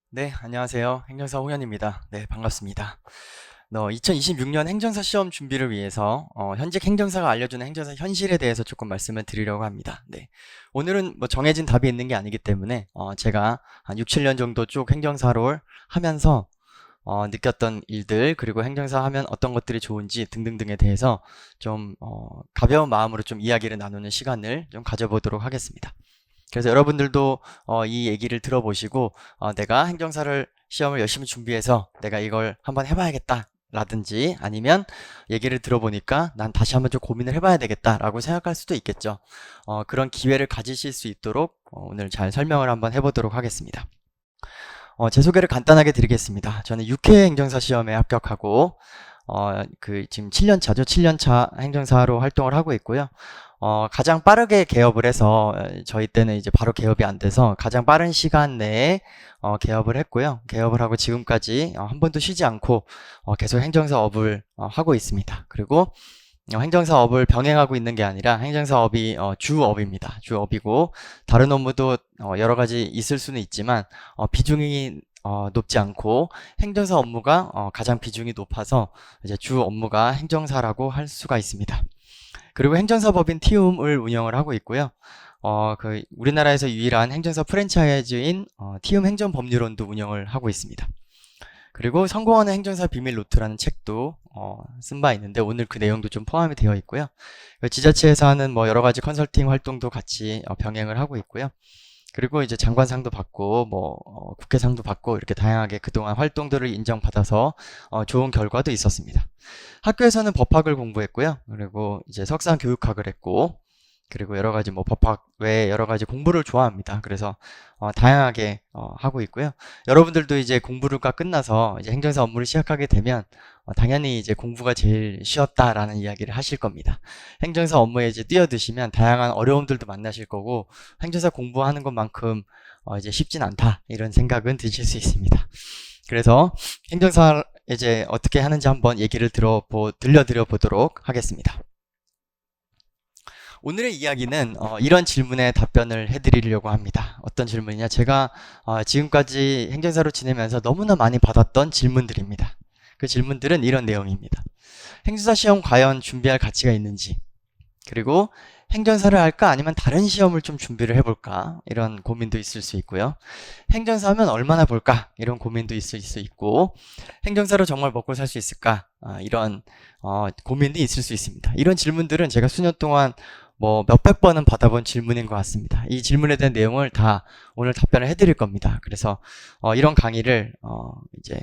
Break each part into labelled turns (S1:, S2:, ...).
S1: 네, 안녕하세요. 행정사 홍현입니다. 네, 반갑습니다. 2026년 행정사 시험 준비를 위해서 현직 행정사가 알려주는 행정사 현실에 대해서 조금 말씀을 드리려고 합니다. 네, 오늘은 뭐 정해진 답이 있는 게 아니기 때문에 제가 한 6, 7년 정도 쭉 행정사를 하면서 느꼈던 일들, 그리고 행정사 하면 어떤 것들이 좋은지 등등등에 대해서 좀 가벼운 마음으로 좀 이야기를 나누는 시간을 좀 가져보도록 하겠습니다. 그래서 여러분들도 이 얘기를 들어보시고 내가 행정사를 시험을 열심히 준비해서 내가 이걸 한번 해봐야겠다 라든지, 아니면 얘기를 들어보니까 난 다시 한번 좀 고민을 해봐야 되겠다 라고 생각할 수도 있겠죠. 그런 기회를 가지실 수 있도록 오늘 잘 설명을 한번 해보도록 하겠습니다. 제 소개를 간단하게 드리겠습니다. 저는 6회 행정사 시험에 합격하고 지금 7년차죠. 7년차 행정사로 활동을 하고 있고요. 가장 빠르게 개업을 해서 저희 때는 이제 바로 개업이 안 돼서 가장 빠른 시간 내에 개업을 했고요. 개업을 하고 지금까지 한 번도 쉬지 않고 계속 행정사업을 하고 있습니다. 그리고 행정사업을 병행하고 있는 게 아니라 행정사업이 주업입니다. 주업이고 다른 업무도 여러 가지 있을 수는 있지만 비중이 높지 않고 행정사 업무가 가장 비중이 높아서 이제 주 업무가 행정사라고 할 수가 있습니다. 그리고 행정사법인 티움을 운영을 하고 있고요. 우리나라에서 유일한 행정사 프랜차이즈인 티움 행정법률원도 운영을 하고 있습니다. 그리고 성공하는 행정사 비밀 노트라는 책도 쓴 바 있는데 오늘 그 내용도 좀 포함이 되어 있고요. 지자체에서 하는 뭐 여러 가지 컨설팅 활동도 같이 병행을 하고 있고요. 그리고 이제 장관상도 받고 국회상도 받고 이렇게 다양하게 그동안 활동들을 인정받아서 좋은 결과도 있었습니다. 학교에서는 법학을 공부했고요. 그리고 이제 석사 교육학을 했고, 그리고 여러 가지 법학 외에 여러 가지 공부를 좋아합니다. 그래서 다양하게 하고 있고요. 여러분들도 이제 공부가 끝나서 이제 행정사 업무를 시작하게 되면 당연히 이제 공부가 제일 쉬웠다라는 이야기를 하실 겁니다. 행정사 업무에 이제 뛰어드시면 다양한 어려움들도 만나실 거고, 행정사 공부하는 것만큼 이제 쉽진 않다 이런 생각은 드실 수 있습니다. 그래서 행정사 이제 어떻게 하는지 한번 얘기를 들려드려 보도록 하겠습니다. 오늘의 이야기는 이런 질문에 답변을 해드리려고 합니다. 어떤 질문이냐? 제가 지금까지 행정사로 지내면서 너무나 많이 받았던 질문들입니다. 그 질문들은 이런 내용입니다. 행정사 시험 과연 준비할 가치가 있는지, 그리고 행정사를 할까 아니면 다른 시험을 좀 준비를 해볼까, 이런 고민도 있을 수 있고요. 행정사 하면 얼마나 볼까, 이런 고민도 있을 수 있고, 행정사로 정말 먹고 살 수 있을까, 이런 고민도 있을 수 있습니다. 이런 질문들은 제가 수년 동안 몇백 번은 받아본 질문인 것 같습니다. 이 질문에 대한 내용을 다 오늘 답변을 해드릴 겁니다. 그래서 이런 강의를 이제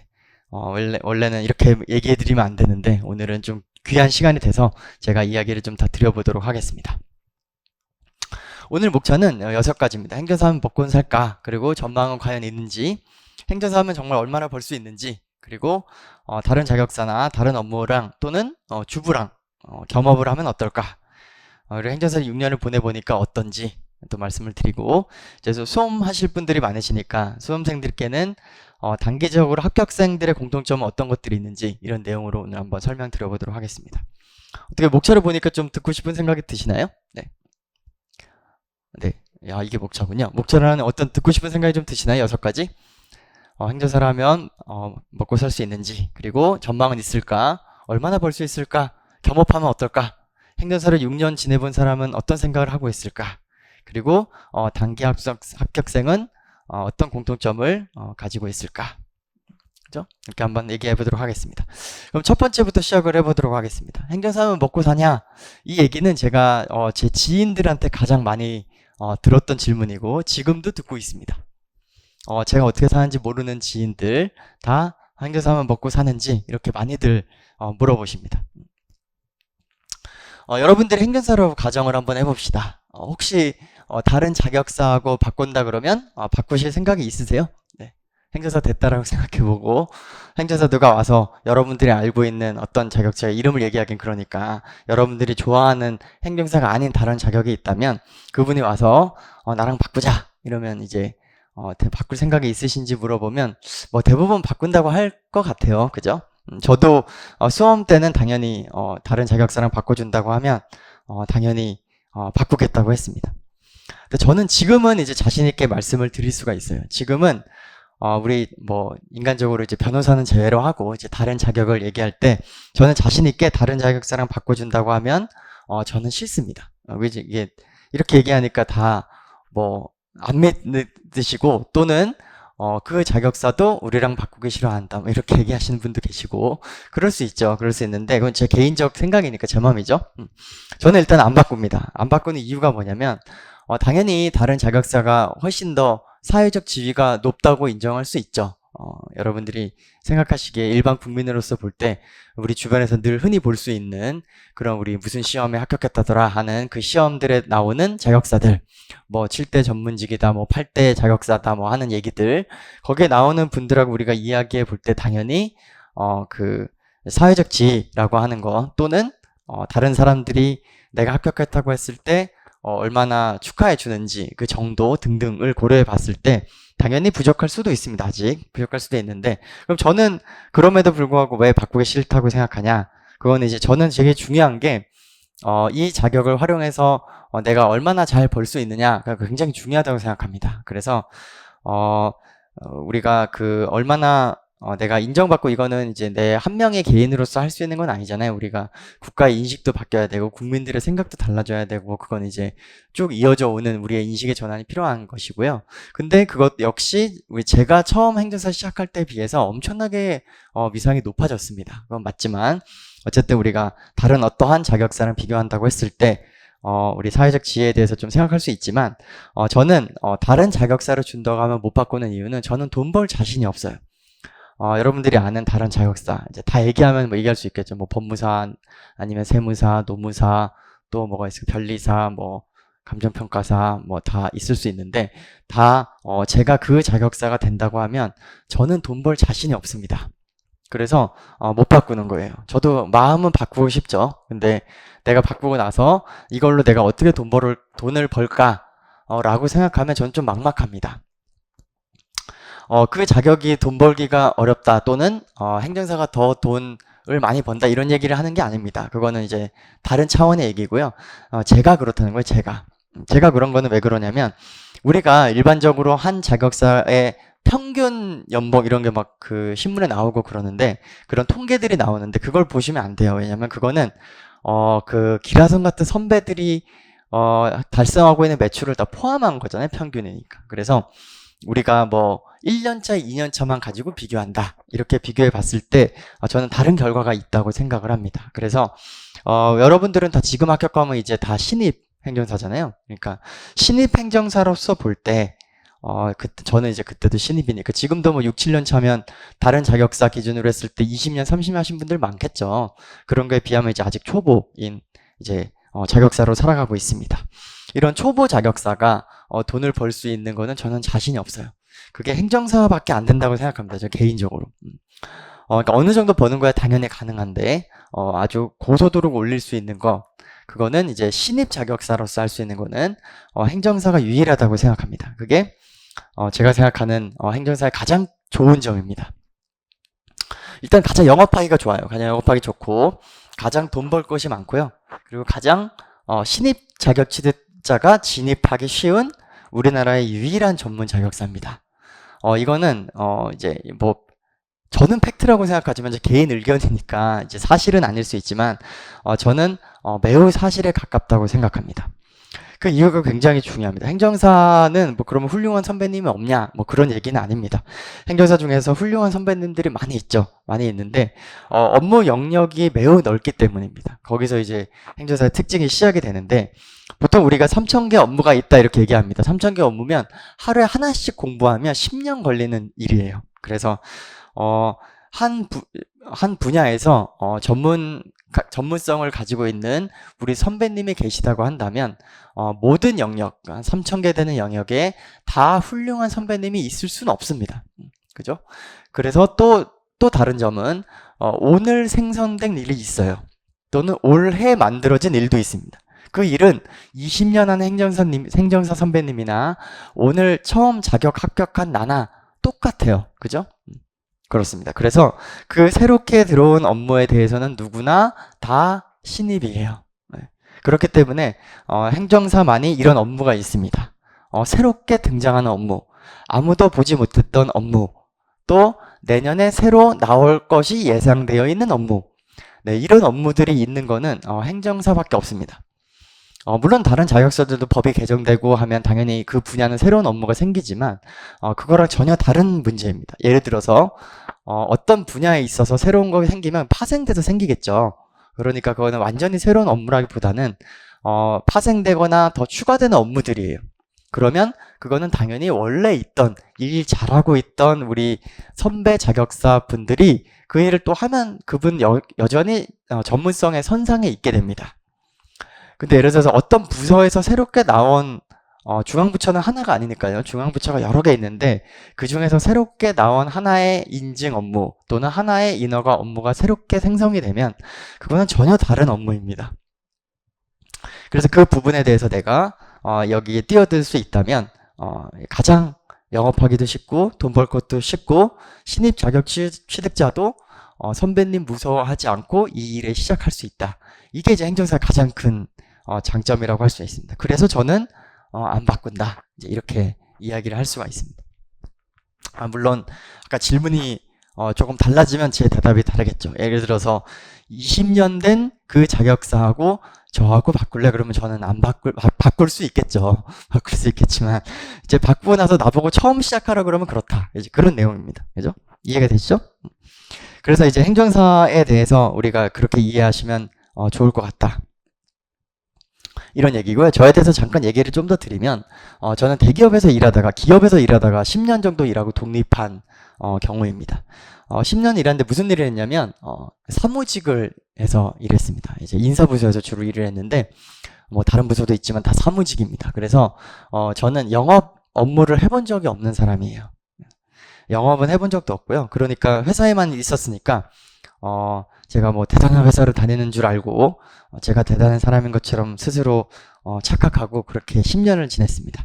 S1: 원래는 이렇게 얘기해드리면 안 되는데 오늘은 좀 귀한 시간이 돼서 제가 이야기를 좀 다 드려보도록 하겠습니다. 오늘 목차는 6가지입니다. 행정사 하면 먹고 살까, 그리고 전망은 과연 있는지, 행정사 하면 정말 얼마나 벌 수 있는지, 그리고 다른 자격사나 다른 업무랑 또는 주부랑 겸업을 하면 어떨까, 그리고 행정사 6년을 보내보니까 어떤지 또 말씀을 드리고, 이제 수험 하실 분들이 많으시니까 수험생들께는 단기적으로 합격생들의 공통점은 어떤 것들이 있는지, 이런 내용으로 오늘 한번 설명드려보도록 하겠습니다. 어떻게 목차를 보니까 좀 듣고 싶은 생각이 드시나요? 네. 네. 야, 이게 목차군요. 목차를 하는 어떤 듣고 싶은 생각이 좀 드시나요? 6가지? 행정사를 하면 먹고 살 수 있는지, 그리고 전망은 있을까, 얼마나 벌 수 있을까, 겸업하면 어떨까, 행정사를 6년 지내본 사람은 어떤 생각을 하고 있을까, 그리고 단기 합격생은 어떤 공통점을 가지고 있을까, 그죠? 이렇게 한번 얘기해 보도록 하겠습니다. 그럼 첫 번째부터 시작을 해보도록 하겠습니다. 행정사면 먹고 사냐? 이 얘기는 제가 제 지인들한테 가장 많이 들었던 질문이고 지금도 듣고 있습니다. 제가 어떻게 사는지 모르는 지인들 다 행정사면 먹고 사는지 이렇게 많이들 물어보십니다. 여러분들이 행정사로 가정을 한번 해봅시다. 혹시 다른 자격사하고 바꾼다 그러면 바꾸실 생각이 있으세요? 네. 행정사 됐다라고 생각해보고, 행정사 누가 와서 여러분들이 알고 있는 어떤 자격자의 이름을 얘기하긴 그러니까 여러분들이 좋아하는 행정사가 아닌 다른 자격이 있다면 그분이 와서 나랑 바꾸자 이러면 이제 바꿀 생각이 있으신지 물어보면 대부분 바꾼다고 할 것 같아요. 그죠? 저도 수험 때는 당연히 다른 자격사랑 바꿔준다고 하면 당연히 바꾸겠다고 했습니다. 근데 저는 지금은 이제 자신 있게 말씀을 드릴 수가 있어요. 지금은 우리 뭐 인간적으로 이제 변호사는 제외로 하고 이제 다른 자격을 얘기할 때 저는 자신 있게 다른 자격사랑 바꿔준다고 하면 저는 싫습니다. 왜지 이게 이렇게 얘기하니까 다 뭐 안 믿으시고 또는 그 자격사도 우리랑 바꾸기 싫어한다 뭐 이렇게 얘기하시는 분도 계시고 그럴 수 있죠. 그럴 수 있는데 그건 제 개인적 생각이니까 제 마음이죠. 저는 일단 안 바꿉니다. 안 바꾸는 이유가 뭐냐면 당연히 다른 자격사가 훨씬 더 사회적 지위가 높다고 인정할 수 있죠. 여러분들이 생각하시기에 일반 국민으로서 볼 때 우리 주변에서 늘 흔히 볼 수 있는 그런 우리 무슨 시험에 합격했다더라 하는 그 시험들에 나오는 자격사들 뭐 7대 전문직이다 뭐 8대 자격사다 뭐 하는 얘기들 거기에 나오는 분들하고 우리가 이야기해 볼 때 당연히 그 사회적 지위라고 하는 거 또는 다른 사람들이 내가 합격했다고 했을 때 얼마나 축하해 주는지 그 정도 등등을 고려해 봤을 때 당연히 부족할 수도 있습니다. 아직 부족할 수도 있는데 그럼 저는 그럼에도 불구하고 왜 바꾸기 싫다고 생각하냐 그거는 이제 저는 되게 중요한 게 이 자격을 활용해서 내가 얼마나 잘 벌 수 있느냐가 굉장히 중요하다고 생각합니다. 그래서 우리가 그 얼마나 내가 인정받고 이거는 이제 내 한 명의 개인으로서 할 수 있는 건 아니잖아요. 우리가 국가의 인식도 바뀌어야 되고 국민들의 생각도 달라져야 되고 그건 이제 쭉 이어져 오는 우리의 인식의 전환이 필요한 것이고요. 근데 그것 역시 제가 처음 행정사 시작할 때에 비해서 엄청나게 위상이 높아졌습니다. 그건 맞지만 어쨌든 우리가 다른 어떠한 자격사랑 비교한다고 했을 때 우리 사회적 지위에 대해서 좀 생각할 수 있지만 저는 다른 자격사를 준다고 하면 못 바꾸는 이유는 저는 돈 벌 자신이 없어요. 여러분들이 아는 다른 자격사 이제 다 얘기하면 뭐 얘기할 수 있겠죠. 뭐 법무사 아니면 세무사, 노무사 또 뭐가 있어요. 변리사, 뭐 감정평가사 뭐 다 있을 수 있는데 다 제가 그 자격사가 된다고 하면 저는 돈 벌 자신이 없습니다. 그래서 못 바꾸는 거예요. 저도 마음은 바꾸고 싶죠. 근데 내가 바꾸고 나서 이걸로 내가 어떻게 돈을 벌까 라고 생각하면 저는 좀 막막합니다. 그 자격이 돈 벌기가 어렵다 또는 행정사가 더 돈을 많이 번다 이런 얘기를 하는 게 아닙니다. 그거는 이제 다른 차원의 얘기고요. 제가 그렇다는 거예요. 제가 그런 거는 왜 그러냐면 우리가 일반적으로 한 자격사의 평균 연봉 이런 게 막 그 신문에 나오고 그러는데 그런 통계들이 나오는데 그걸 보시면 안 돼요. 왜냐면 그거는 그 기라성 같은 선배들이 달성하고 있는 매출을 다 포함한 거잖아요. 평균이니까. 그래서 우리가 뭐 1년차, 2년차만 가지고 비교한다. 이렇게 비교해 봤을 때 저는 다른 결과가 있다고 생각을 합니다. 그래서 여러분들은 다 지금 합격하면 이제 다 신입 행정사잖아요. 그러니까 신입 행정사로서 볼 때 저는 이제 그때도 신입이니까 지금도 뭐 6, 7년 차면 다른 자격사 기준으로 했을 때 20년, 30년 하신 분들 많겠죠. 그런 거에 비하면 이제 아직 초보인 이제 자격사로 살아가고 있습니다. 이런 초보 자격사가 돈을 벌 수 있는 거는 저는 자신이 없어요. 그게 행정사밖에 안 된다고 생각합니다. 저 개인적으로. 그러니까 어느 정도 버는 거야 당연히 가능한데 아주 고소도로 올릴 수 있는 거 그거는 이제 신입 자격사로서 할 수 있는 거는 행정사가 유일하다고 생각합니다. 그게 제가 생각하는 행정사의 가장 좋은 점입니다. 일단 가장 영업하기가 좋아요. 가장 영업하기 좋고 가장 돈 벌 것이 많고요. 그리고 가장 신입 자격 취득자가 진입하기 쉬운 우리나라의 유일한 전문 자격사입니다. 이거는 이제 뭐 저는 팩트라고 생각하지만 제 개인 의견이니까 이제 사실은 아닐 수 있지만 저는 매우 사실에 가깝다고 생각합니다. 그 이유가 굉장히 중요합니다. 행정사는 뭐 그러면 훌륭한 선배님이 없냐 뭐 그런 얘기는 아닙니다. 행정사 중에서 훌륭한 선배님들이 많이 있죠. 많이 있는데 업무 영역이 매우 넓기 때문입니다. 거기서 이제 행정사의 특징이 시작이 되는데 보통 우리가 3,000개 업무가 있다 이렇게 얘기합니다. 3,000개 업무면 하루에 하나씩 공부하면 10년 걸리는 일이에요. 그래서 한 분야에서 전문성을 가지고 있는 우리 선배님이 계시다고 한다면 모든 영역, 한 3,000개 되는 영역에 다 훌륭한 선배님이 있을 수는 없습니다. 그죠? 그래서 또 다른 점은 오늘 생성된 일이 있어요. 또는 올해 만들어진 일도 있습니다. 그 일은 20년 한 행정사 선배님이나 오늘 처음 자격 합격한 나나 똑같아요. 그죠? 그렇습니다. 그래서 그 새롭게 들어온 업무에 대해서는 누구나 다 신입이에요. 그렇기 때문에 행정사만이 이런 업무가 있습니다. 새롭게 등장하는 업무. 아무도 보지 못했던 업무, 또 내년에 새로 나올 것이 예상되어 있는 업무. 네, 이런 업무들이 있는 거는 행정사밖에 없습니다. 물론 다른 자격사들도 법이 개정되고 하면 당연히 그 분야는 새로운 업무가 생기지만 그거랑 전혀 다른 문제입니다. 예를 들어서 어떤 분야에 있어서 새로운 것이 생기면 파생돼서 생기겠죠. 그러니까 그거는 완전히 새로운 업무라기보다는 파생되거나 더 추가되는 업무들이에요. 그러면 그거는 당연히 원래 있던 일 잘하고 있던 우리 선배 자격사 분들이 그 일을 또 하면 그분 여전히 전문성의 선상에 있게 됩니다. 근데 예를 들어서 어떤 부서에서 새롭게 나온 중앙부처는 하나가 아니니까요. 중앙부처가 여러 개 있는데 그 중에서 새롭게 나온 하나의 인증 업무 또는 하나의 인허가 업무가 새롭게 생성이 되면 그거는 전혀 다른 업무입니다. 그래서 그 부분에 대해서 내가 여기에 뛰어들 수 있다면 가장 영업하기도 쉽고 돈 벌 것도 쉽고 신입 자격 취득자도 선배님 무서워하지 않고 이 일에 시작할 수 있다. 이게 이제 행정사의 가장 큰 장점이라고 할 수 있습니다. 그래서 저는 안 바꾼다. 이제 이렇게 이야기를 할 수가 있습니다. 물론 아까 질문이 조금 달라지면 제 대답이 다르겠죠. 예를 들어서 20년 된 그 자격사하고 저하고 바꿀래? 그러면 저는 안 바꿀 수 있겠죠. 바꿀 수 있겠지만 이제 바꾸고 나서 나보고 처음 시작하라 그러면 그렇다. 이제 그런 내용입니다. 그죠? 이해가 되시죠? 그래서 이제 행정사에 대해서 우리가 그렇게 이해하시면 좋을 것 같다. 이런 얘기고요. 저에 대해서 잠깐 얘기를 좀 더 드리면 저는 대기업에서 일하다가 기업에서 일하다가 10년 정도 일하고 독립한 경우입니다. 10년 일했는데 무슨 일을 했냐면 사무직을 해서 일했습니다. 이제 인사부서에서 주로 일을 했는데 뭐 다른 부서도 있지만 다 사무직입니다. 그래서 저는 영업 업무를 해본 적이 없는 사람이에요. 영업은 해본 적도 없고요. 그러니까 회사에만 있었으니까 제가 뭐 대단한 회사를 다니는 줄 알고 제가 대단한 사람인 것처럼 스스로 착각하고 그렇게 10년을 지냈습니다.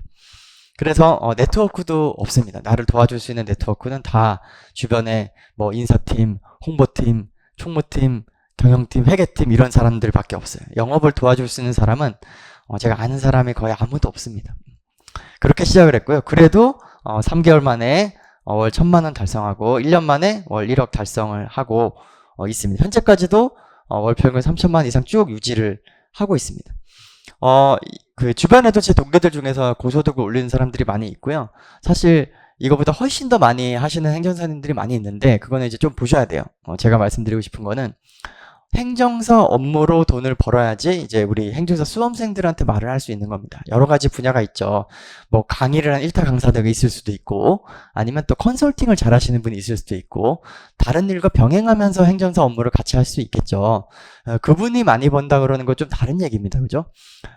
S1: 그래서 네트워크도 없습니다. 나를 도와줄 수 있는 네트워크는 다 주변에 뭐 인사팀, 홍보팀, 총무팀, 경영팀, 회계팀 이런 사람들밖에 없어요. 영업을 도와줄 수 있는 사람은 제가 아는 사람이 거의 아무도 없습니다. 그렇게 시작을 했고요. 그래도 3개월 만에 월 1,000만 원 달성하고 1년 만에 월 1억 달성을 하고 있습니다. 현재까지도 월 평균 3,000만 원 이상 쭉 유지를 하고 있습니다. 그 주변에도 제 동료들 중에서 고소득을 올리는 사람들이 많이 있고요. 사실 이거보다 훨씬 더 많이 하시는 행정사님들이 많이 있는데 그거는 이제 좀 보셔야 돼요. 제가 말씀드리고 싶은 거는 행정사 업무로 돈을 벌어야지 이제 우리 행정사 수험생들한테 말을 할 수 있는 겁니다. 여러 가지 분야가 있죠. 뭐 강의를 한 일타 강사들이 있을 수도 있고 아니면 또 컨설팅을 잘 하시는 분이 있을 수도 있고 다른 일과 병행하면서 행정사 업무를 같이 할 수 있겠죠. 그분이 많이 번다 그러는 건 좀 다른 얘기입니다. 그죠?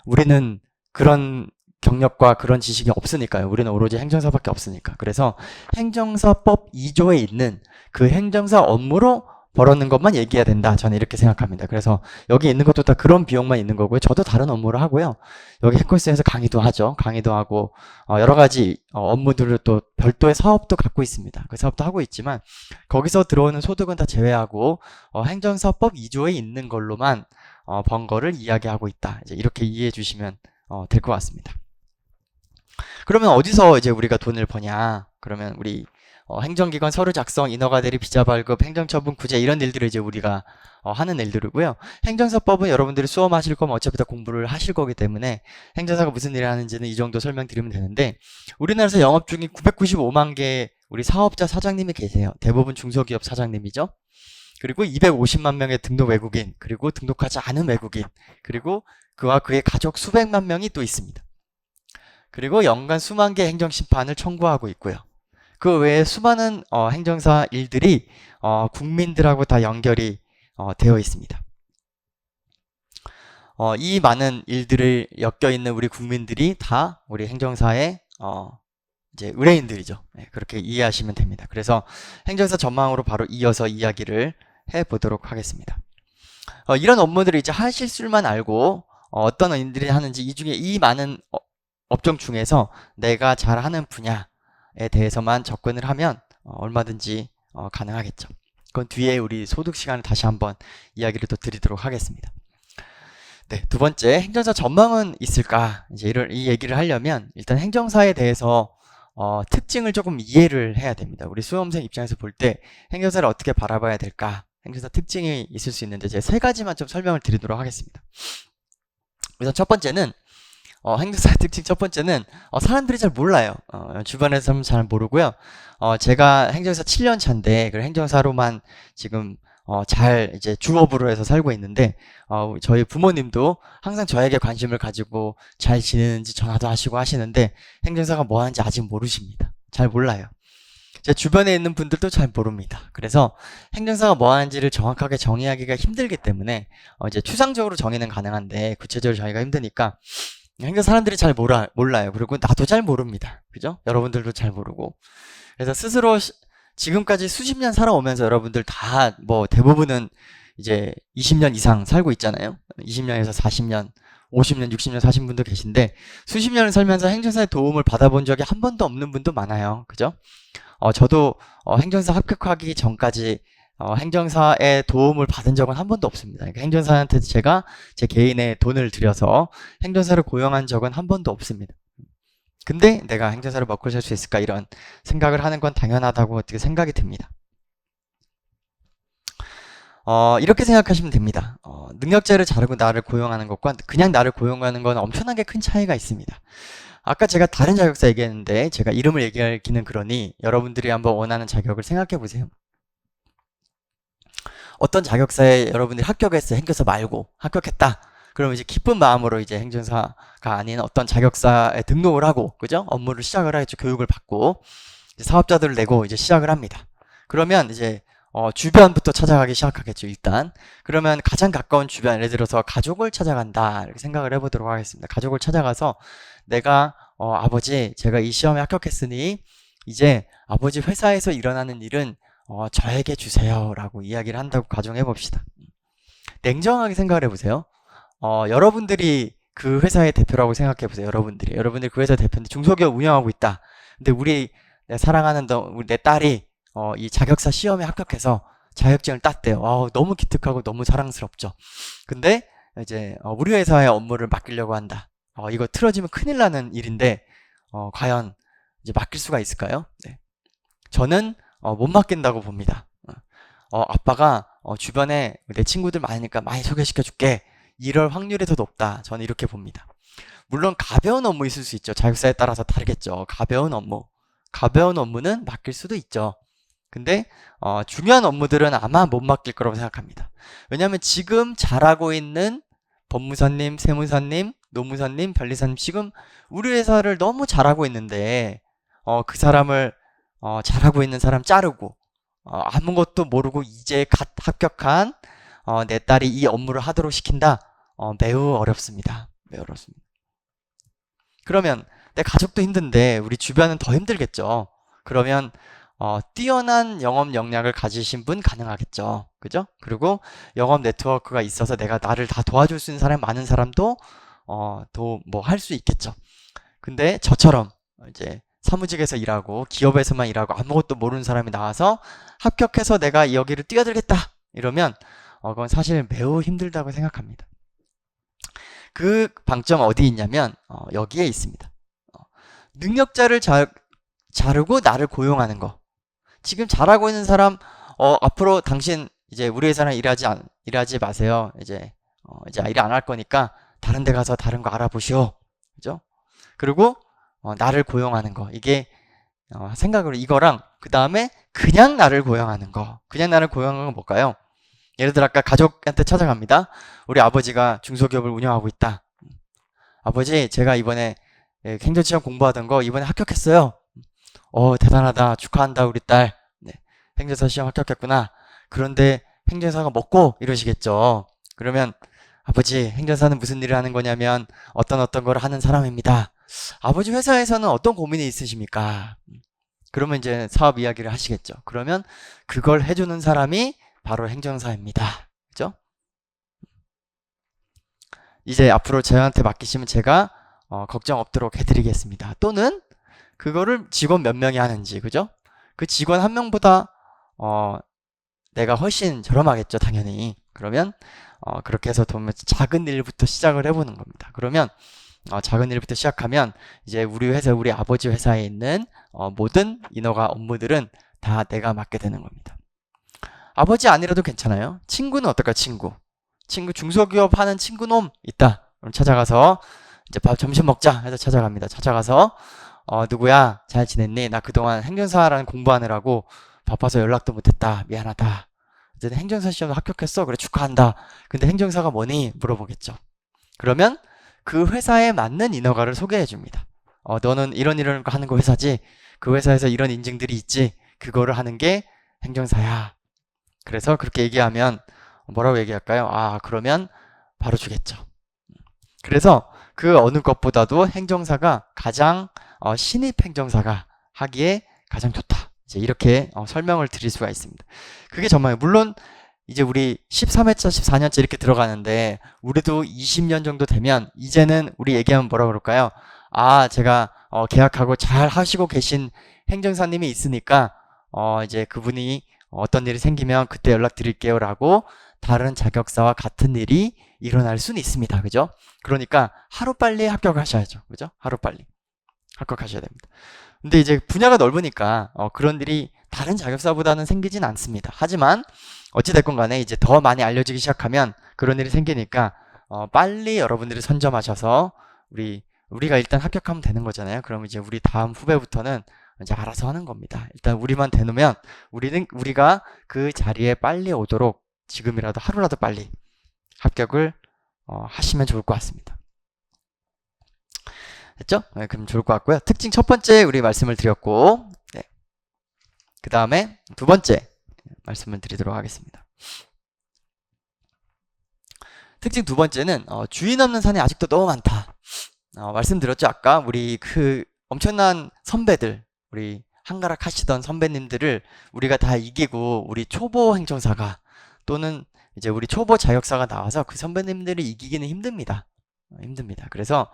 S1: 우리는 그런 경력과 그런 지식이 없으니까요. 우리는 오로지 행정사밖에 없으니까. 그래서 행정사법 2조에 있는 그 행정사 업무로 벌었는 것만 얘기해야 된다. 저는 이렇게 생각합니다. 그래서 여기 있는 것도 다 그런 비용만 있는 거고요. 저도 다른 업무를 하고요. 여기 해커스에서 강의도 하죠. 강의도 하고 여러 가지 업무들을 또 별도의 사업도 갖고 있습니다. 그 사업도 하고 있지만 거기서 들어오는 소득은 다 제외하고 행정사법 2조에 있는 걸로만 번 거를 이야기하고 있다. 이제 이렇게 이해해 주시면 될 것 같습니다. 그러면 어디서 이제 우리가 돈을 버냐? 그러면 우리 행정기관 서류 작성, 인허가 대리, 비자 발급, 행정처분 구제 이런 일들을 이제 우리가 하는 일들이고요. 행정사법은 여러분들이 수험하실 거면 어차피 다 공부를 하실 거기 때문에 행정사가 무슨 일을 하는지는 이 정도 설명드리면 되는데 우리나라에서 영업 중인 995만 개 우리 사업자 사장님이 계세요. 대부분 중소기업 사장님이죠. 그리고 250만 명의 등록 외국인, 그리고 등록하지 않은 외국인, 그리고 그와 그의 가족 수백만 명이 또 있습니다. 그리고 연간 수만 개 행정심판을 청구하고 있고요. 그 외에 수많은 행정사 일들이 국민들하고 다 연결이 되어 있습니다. 이 많은 일들을 엮여있는 우리 국민들이 다 우리 행정사의 이제 의뢰인들이죠. 네, 그렇게 이해하시면 됩니다. 그래서 행정사 전망으로 바로 이어서 이야기를 해보도록 하겠습니다. 이런 업무들을 이제 하실 줄만 알고 어떤 일들이 하는지 이 중에 이 많은 업종 중에서 내가 잘하는 분야에 대해서만 접근을 하면 얼마든지 가능하겠죠. 그건 뒤에 우리 소득 시간을 다시 한번 이야기를 또 드리도록 하겠습니다. 네, 두 번째, 행정사 전망은 있을까? 이제 이 얘기를 하려면 일단 행정사에 대해서 특징을 조금 이해를 해야 됩니다. 우리 수험생 입장에서 볼 때 행정사를 어떻게 바라봐야 될까? 행정사 특징이 있을 수 있는데 제가 세 가지만 좀 설명을 드리도록 하겠습니다. 우선 첫 번째는 행정사 특징 첫 번째는 사람들이 잘 몰라요. 주변에서는 잘 모르고요. 제가 행정사 7년 차인데 그 행정사로만 지금 잘 이제 주업으로 해서 살고 있는데 저희 부모님도 항상 저에게 관심을 가지고 잘 지내는지 전화도 하시고 하시는데 행정사가 뭐 하는지 아직 모르십니다. 잘 몰라요. 제 주변에 있는 분들도 잘 모릅니다. 그래서 행정사가 뭐 하는지를 정확하게 정의하기가 힘들기 때문에 이제 추상적으로 정의는 가능한데 구체적으로 정의가 힘드니까 행정 사람들이 잘 몰라요. 그리고 나도 잘 모릅니다. 그죠? 여러분들도 잘 모르고. 그래서 스스로 지금까지 수십 년 살아오면서 여러분들 다 뭐 대부분은 이제 20년 이상 살고 있잖아요. 20년에서 40년, 50년, 60년 사신 분도 계신데 수십 년을 살면서 행정사의 도움을 받아본 적이 한 번도 없는 분도 많아요. 그죠? 저도 행정사 합격하기 전까지 행정사의 도움을 받은 적은 한 번도 없습니다. 그러니까 행정사한테 제가 제 개인의 돈을 들여서 행정사를 고용한 적은 한 번도 없습니다. 근데 내가 행정사를 먹고 살 수 있을까 이런 생각을 하는 건 당연하다고 어떻게 생각이 듭니다. 이렇게 생각하시면 됩니다. 능력자를 자르고 나를 고용하는 것과 그냥 나를 고용하는 건 엄청나게 큰 차이가 있습니다. 아까 제가 다른 자격사 얘기했는데 제가 이름을 얘기하기는 그러니 여러분들이 한번 원하는 자격을 생각해 보세요. 어떤 자격사에 여러분들이 합격했어요. 행정사 말고 합격했다. 그러면 이제 기쁜 마음으로 이제 행정사가 아닌 어떤 자격사에 등록을 하고, 그죠? 업무를 시작을 하겠죠. 교육을 받고 이제 사업자들을 내고 이제 시작을 합니다. 그러면 이제 주변부터 찾아가기 시작하겠죠. 일단 그러면 가장 가까운 주변, 예를 들어서 가족을 찾아간다 이렇게 생각을 해보도록 하겠습니다. 가족을 찾아가서 내가 아버지 제가 이 시험에 합격했으니 이제 아버지 회사에서 일어나는 일은 저에게 주세요 라고 이야기를 한다고 가정해 봅시다. 냉정하게 생각을 해보세요. 여러분들이 그 회사의 대표라고 생각해 보세요. 여러분들이 그 회사 대표인데 중소기업 운영하고 있다. 근데 내 사랑하는 내 딸이 이 자격사 시험에 합격해서 자격증을 땄대요. 너무 기특하고 너무 사랑스럽죠. 근데 이제 우리 회사의 업무를 맡기려고 한다. 이거 틀어지면 큰일 나는 일인데 과연 이제 맡길 수가 있을까요? 네. 저는 못 맡긴다고 봅니다. 아빠가 주변에 내 친구들 많으니까 많이 소개시켜 줄게. 이럴 확률이 더 높다. 저는 이렇게 봅니다. 물론 가벼운 업무 있을 수 있죠. 자격사에 따라서 다르겠죠. 가벼운 업무는 맡길 수도 있죠. 근데 중요한 업무들은 아마 못 맡길 거라고 생각합니다. 왜냐하면 지금 잘하고 있는 법무사님, 세무사님, 노무사님, 변리사님 지금 우리 회사를 너무 잘하고 있는데 그 사람을 잘하고 있는 사람 자르고 아무것도 모르고 이제 갓 합격한 내 딸이 이 업무를 하도록 시킨다. 매우 어렵습니다. 매우 어렵습니다. 그러면 내 가족도 힘든데 우리 주변은 더 힘들겠죠. 그러면 뛰어난 영업 역량을 가지신 분 가능하겠죠. 그죠? 그리고 영업 네트워크가 있어서 나를 다 도와줄 수 있는 사람 많은 사람도 또 뭐 할 수 있겠죠. 근데 저처럼 이제 사무직에서 일하고 기업에서만 일하고 아무것도 모르는 사람이 나와서 합격해서 내가 여기를 뛰어들겠다 이러면 그건 사실 매우 힘들다고 생각합니다. 그 방점 어디 있냐면 여기에 있습니다. 능력자를 자르고 나를 고용하는 거. 지금 잘하고 있는 사람 앞으로 당신 이제 우리 회사랑 일하지 마세요. 이제 일 안 할 거니까 다른 데 가서 다른 거 알아보시오. 그죠? 그리고 나를 고용하는 거. 이게 생각으로 이거랑 그 다음에 그냥 나를 고용하는 거. 그냥 나를 고용하는 건 뭘까요? 예를 들어 아까 가족한테 찾아갑니다. 우리 아버지가 중소기업을 운영하고 있다. 아버지 제가 이번에 행정시험 공부하던 거 이번에 합격했어요. 대단하다. 축하한다 우리 딸. 네, 행정사 시험 합격했구나. 그런데 행정사가 먹고 이러시겠죠. 그러면 아버지 행정사는 무슨 일을 하는 거냐면 어떤 걸 하는 사람입니다. 아버지 회사에서는 어떤 고민이 있으십니까? 그러면 이제 사업 이야기를 하시겠죠. 그러면 그걸 해주는 사람이 바로 행정사입니다. 그죠? 이제 앞으로 저한테 맡기시면 제가 걱정 없도록 해드리겠습니다. 또는 그거를 직원 몇 명이 하는지, 그죠? 그 직원 한 명보다 내가 훨씬 저렴하겠죠, 당연히. 그러면 그렇게 해서 보면 작은 일부터 시작을 해보는 겁니다. 그러면 작은 일부터 시작하면 이제 우리 회사, 우리 아버지 회사에 있는 모든 인허가 업무들은 다 내가 맡게 되는 겁니다. 아버지 아니라도 괜찮아요. 친구는 어떨까? 친구 중소기업 하는 친구 놈 있다. 그럼 찾아가서 이제 점심 먹자 해서 찾아갑니다. 찾아가서 누구야? 잘 지냈니? 나 그동안 행정사라는 공부하느라고 바빠서 연락도 못했다. 미안하다. 이제 행정사 시험도 합격했어. 그래 축하한다. 근데 행정사가 뭐니? 물어보겠죠. 그러면 그 회사에 맞는 인허가를 소개해 줍니다. 너는 이런 거 하는 거 회사지? 그 회사에서 이런 인증들이 있지? 그거를 하는 게 행정사야. 그래서 그렇게 얘기하면 뭐라고 얘기할까요? 그러면 바로 주겠죠. 그래서 그 어느 것보다도 행정사가 가장 신입 행정사가 하기에 가장 좋다. 이제 이렇게 설명을 드릴 수가 있습니다. 그게 정말 물론 이제 우리 13회차, 14년째 이렇게 들어가는데 우리도 20년 정도 되면 이제는 우리 얘기하면 뭐라 그럴까요? 제가 계약하고 잘 하시고 계신 행정사님이 있으니까 이제 그분이 어떤 일이 생기면 그때 연락드릴게요 라고 다른 자격사와 같은 일이 일어날 수는 있습니다. 그죠? 그러니까 하루빨리 합격하셔야죠. 그죠? 하루빨리 합격하셔야 됩니다. 근데 이제 분야가 넓으니까 그런 일이 다른 자격사보다는 생기진 않습니다. 하지만 어찌됐건 간에 이제 더 많이 알려지기 시작하면 그런 일이 생기니까 빨리 여러분들이 선점하셔서 우리가 일단 합격하면 되는 거잖아요. 그럼 이제 우리 다음 후배부터는 이제 알아서 하는 겁니다. 일단 우리만 대놓으면 우리가 그 자리에 빨리 오도록 지금이라도 하루라도 빨리 합격을 하시면 좋을 것 같습니다. 됐죠? 네, 그럼 좋을 것 같고요. 특징 첫 번째 우리 말씀을 드렸고, 네. 그 다음에 두 번째 말씀을 드리도록 하겠습니다. 특징 두 번째는 주인 없는 산이 아직도 너무 많다. 말씀드렸죠? 아까 우리 그 엄청난 선배들, 우리 한가락 하시던 선배님들을 우리가 다 이기고 우리 초보 행정사가 또는 이제 우리 초보 자격사가 나와서 그 선배님들을 이기기는 힘듭니다. 그래서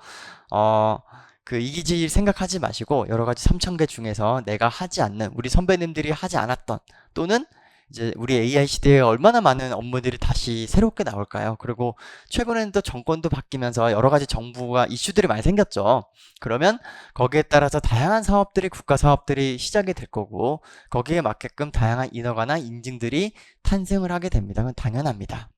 S1: 그 이기질 생각하지 마시고 여러 가지 3,000개 중에서 내가 하지 않는 우리 선배님들이 하지 않았던 또는 이제 우리 AI 시대에 얼마나 많은 업무들이 다시 새롭게 나올까요? 그리고 최근에는 또 정권도 바뀌면서 여러 가지 정부가 이슈들이 많이 생겼죠. 그러면 거기에 따라서 다양한 사업들이 국가 사업들이 시작이 될 거고 거기에 맞게끔 다양한 인허가나 인증들이 탄생을 하게 됩니다. 그건 당연합니다.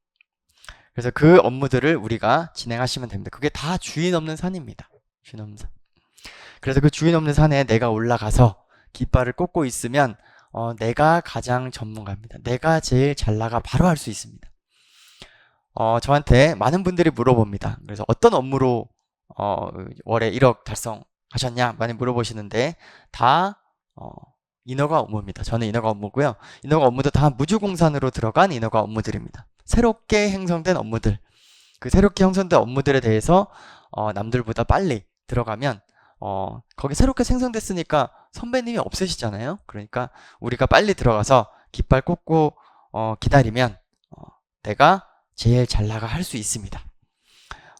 S1: 그래서 그 업무들을 우리가 진행하시면 됩니다. 그게 다 주인 없는 산입니다. 주인 없는 산. 그래서 그 주인 없는 산에 내가 올라가서 깃발을 꽂고 있으면 내가 가장 전문가입니다. 내가 제일 잘 나가 바로 할 수 있습니다. 저한테 많은 분들이 물어봅니다. 그래서 어떤 업무로 월에 1억 달성하셨냐 많이 물어보시는데 다 인허가 업무입니다. 저는 인허가 업무고요. 인허가 업무도 다 무주공산으로 들어간 인허가 업무들입니다. 새롭게 형성된 업무들, 그 새롭게 형성된 업무들에 대해서 남들보다 빨리 들어가면 거기 새롭게 생성됐으니까 선배님이 없으시잖아요. 그러니까 우리가 빨리 들어가서 깃발 꽂고 기다리면 내가 제일 잘 나가 할 수 있습니다.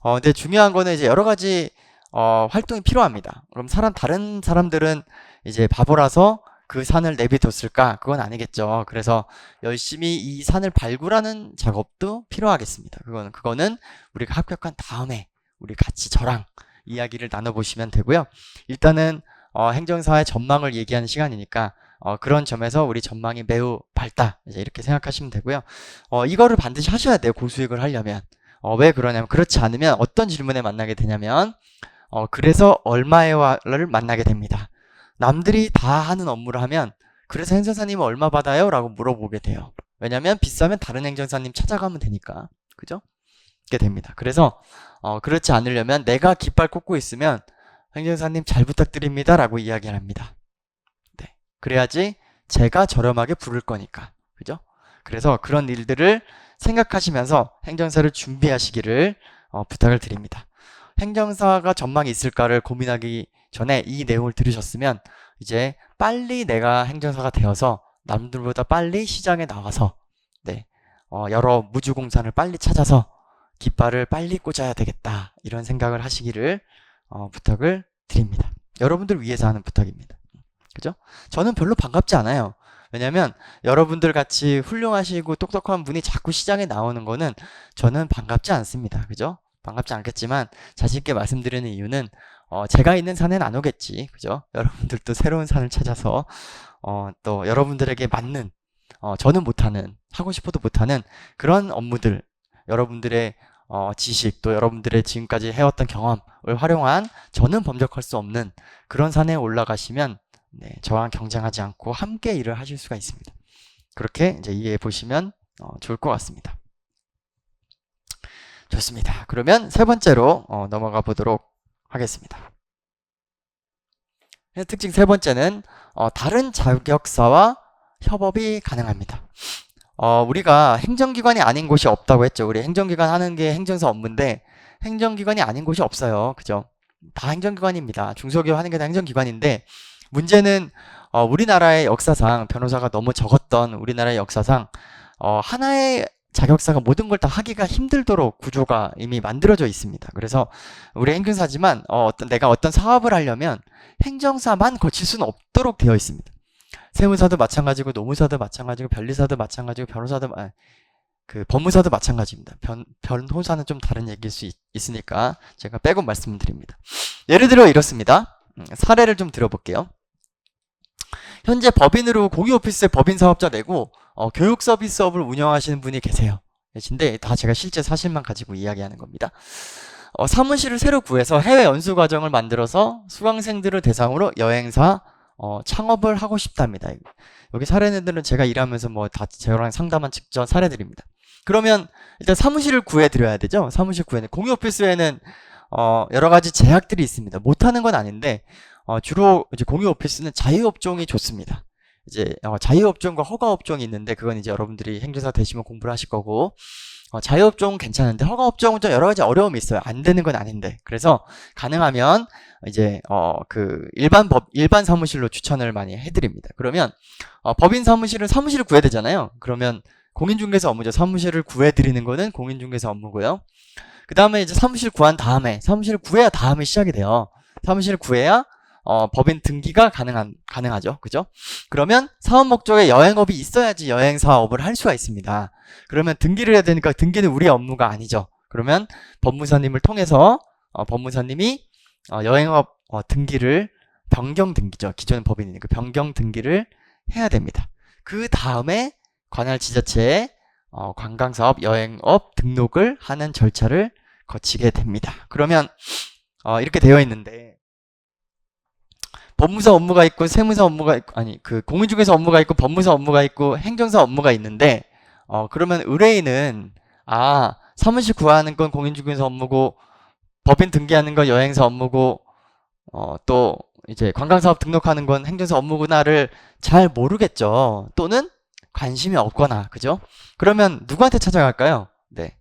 S1: 근데 중요한 거는 이제 여러 가지 활동이 필요합니다. 그럼 다른 사람들은 이제 바보라서 그 산을 내비뒀을까? 그건 아니겠죠. 그래서 열심히 이 산을 발굴하는 작업도 필요하겠습니다. 그거는 우리가 합격한 다음에 우리 같이 저랑 이야기를 나눠보시면 되고요. 일단은 행정사의 전망을 얘기하는 시간이니까 그런 점에서 우리 전망이 매우 밝다. 이제 이렇게 생각하시면 되고요. 이거를 반드시 하셔야 돼요. 고수익을 하려면. 왜 그러냐면 그렇지 않으면 어떤 질문에 만나게 되냐면 그래서 얼마에를 만나게 됩니다. 남들이 다 하는 업무를 하면 그래서 행정사님은 얼마 받아요? 라고 물어보게 돼요. 왜냐면 비싸면 다른 행정사님 찾아가면 되니까. 그죠? 그렇게 됩니다. 그래서 그렇지 않으려면 내가 깃발 꽂고 있으면 행정사님 잘 부탁드립니다 라고 이야기를 합니다. 네. 그래야지 제가 저렴하게 부를 거니까. 그죠? 그래서 그런 일들을 생각하시면서 행정사를 준비하시기를 부탁을 드립니다. 행정사가 전망이 있을까를 고민하기 전에 이 내용을 들으셨으면 이제 빨리 내가 행정사가 되어서 남들보다 빨리 시장에 나와서 여러 무주공산을 빨리 찾아서 깃발을 빨리 꽂아야 되겠다 이런 생각을 하시기를 부탁을 드립니다. 여러분들 위해서 하는 부탁입니다. 그죠? 저는 별로 반갑지 않아요. 왜냐면 여러분들 같이 훌륭하시고 똑똑한 분이 자꾸 시장에 나오는 거는 저는 반갑지 않습니다. 그죠? 반갑지 않겠지만 자신있게 말씀드리는 이유는 제가 있는 산엔 안 오겠지. 그죠? 여러분들도 새로운 산을 찾아서 또 여러분들에게 맞는 저는 못하는, 하고 싶어도 못하는 그런 업무들, 여러분들의 지식, 또 여러분들의 지금까지 해왔던 경험을 활용한 저는 범접할 수 없는 그런 산에 올라가시면 네, 저랑 경쟁하지 않고 함께 일을 하실 수가 있습니다. 그렇게 이제 이해해 보시면 좋을 것 같습니다. 좋습니다. 그러면 세 번째로 넘어가 보도록 하겠습니다. 특징 세 번째는 다른 자격사와 협업이 가능합니다. 우리가 행정기관이 아닌 곳이 없다고 했죠. 우리 행정기관 하는 게 행정사 업무인데 행정기관이 아닌 곳이 없어요. 그죠? 다 행정기관입니다. 중소기업 하는 게 다 행정기관인데 문제는 우리나라의 역사상 변호사가 너무 적었던 우리나라의 역사상 하나의 자격사가 모든 걸 다 하기가 힘들도록 구조가 이미 만들어져 있습니다. 그래서 우리 행정사지만 내가 어떤 사업을 하려면 행정사만 거칠 수는 없도록 되어 있습니다. 세무사도 마찬가지고 노무사도 마찬가지고 변리사도 마찬가지고 변호사도 그 법무사도 마찬가지입니다. 변호사는 좀 다른 얘기일 수 있으니까 제가 빼고 말씀드립니다. 예를 들어 이렇습니다. 사례를 좀 들어볼게요. 현재 법인으로 공유오피스에 법인 사업자 내고 교육 서비스업을 운영하시는 분이 계신데 다 제가 실제 사실만 가지고 이야기하는 겁니다. 사무실을 새로 구해서 해외 연수 과정을 만들어서 수강생들을 대상으로 여행사 창업을 하고 싶답니다. 여기 사례들은 제가 일하면서 뭐 다 저랑 상담한 직전 사례들입니다. 그러면 일단 사무실을 구해드려야 되죠. 사무실 공유 오피스에는 여러 가지 제약들이 있습니다. 못하는 건 아닌데 주로 이제 공유 오피스는 자유업종이 좋습니다. 이제 자유업종과 허가업종이 있는데 그건 이제 여러분들이 행정사 되시면 공부를 하실 거고 자유업종은 괜찮은데 허가업종은 좀 여러 가지 어려움이 있어요. 안 되는 건 아닌데. 그래서 가능하면 이제 그 일반 사무실로 추천을 많이 해드립니다. 그러면 법인 사무실을 구해야 되잖아요. 그러면 공인중개사 업무죠. 사무실을 구해드리는 거는 공인중개사 업무고요. 그 다음에 이제 사무실 사무실을 구해야 다음에 시작이 돼요. 사무실을 구해야 법인 등기가 가능하죠. 그죠? 그러면 사업 목적에 여행업이 있어야지 여행 사업을 할 수가 있습니다. 그러면 등기를 해야 되니까 등기는 우리의 업무가 아니죠. 그러면 법무사님을 통해서 법무사님이 여행업 등기를 변경 등기죠. 기존 법인이니까 변경 등기를 해야 됩니다. 그 다음에 관할 지자체에 관광사업, 여행업 등록을 하는 절차를 거치게 됩니다. 그러면 이렇게 되어 있는데 법무사 업무가 있고 세무사 업무가 있고 그 공인중개사 업무가 있고 법무사 업무가 있고 행정사 업무가 있는데 그러면 의뢰인은 사무실 구하는 건 공인중개사 업무고 법인 등기하는 건 여행사 업무고 또 이제 관광사업 등록하는 건 행정사 업무구나를 잘 모르겠죠. 또는 관심이 없거나 그죠? 그러면 누구한테 찾아갈까요? 네.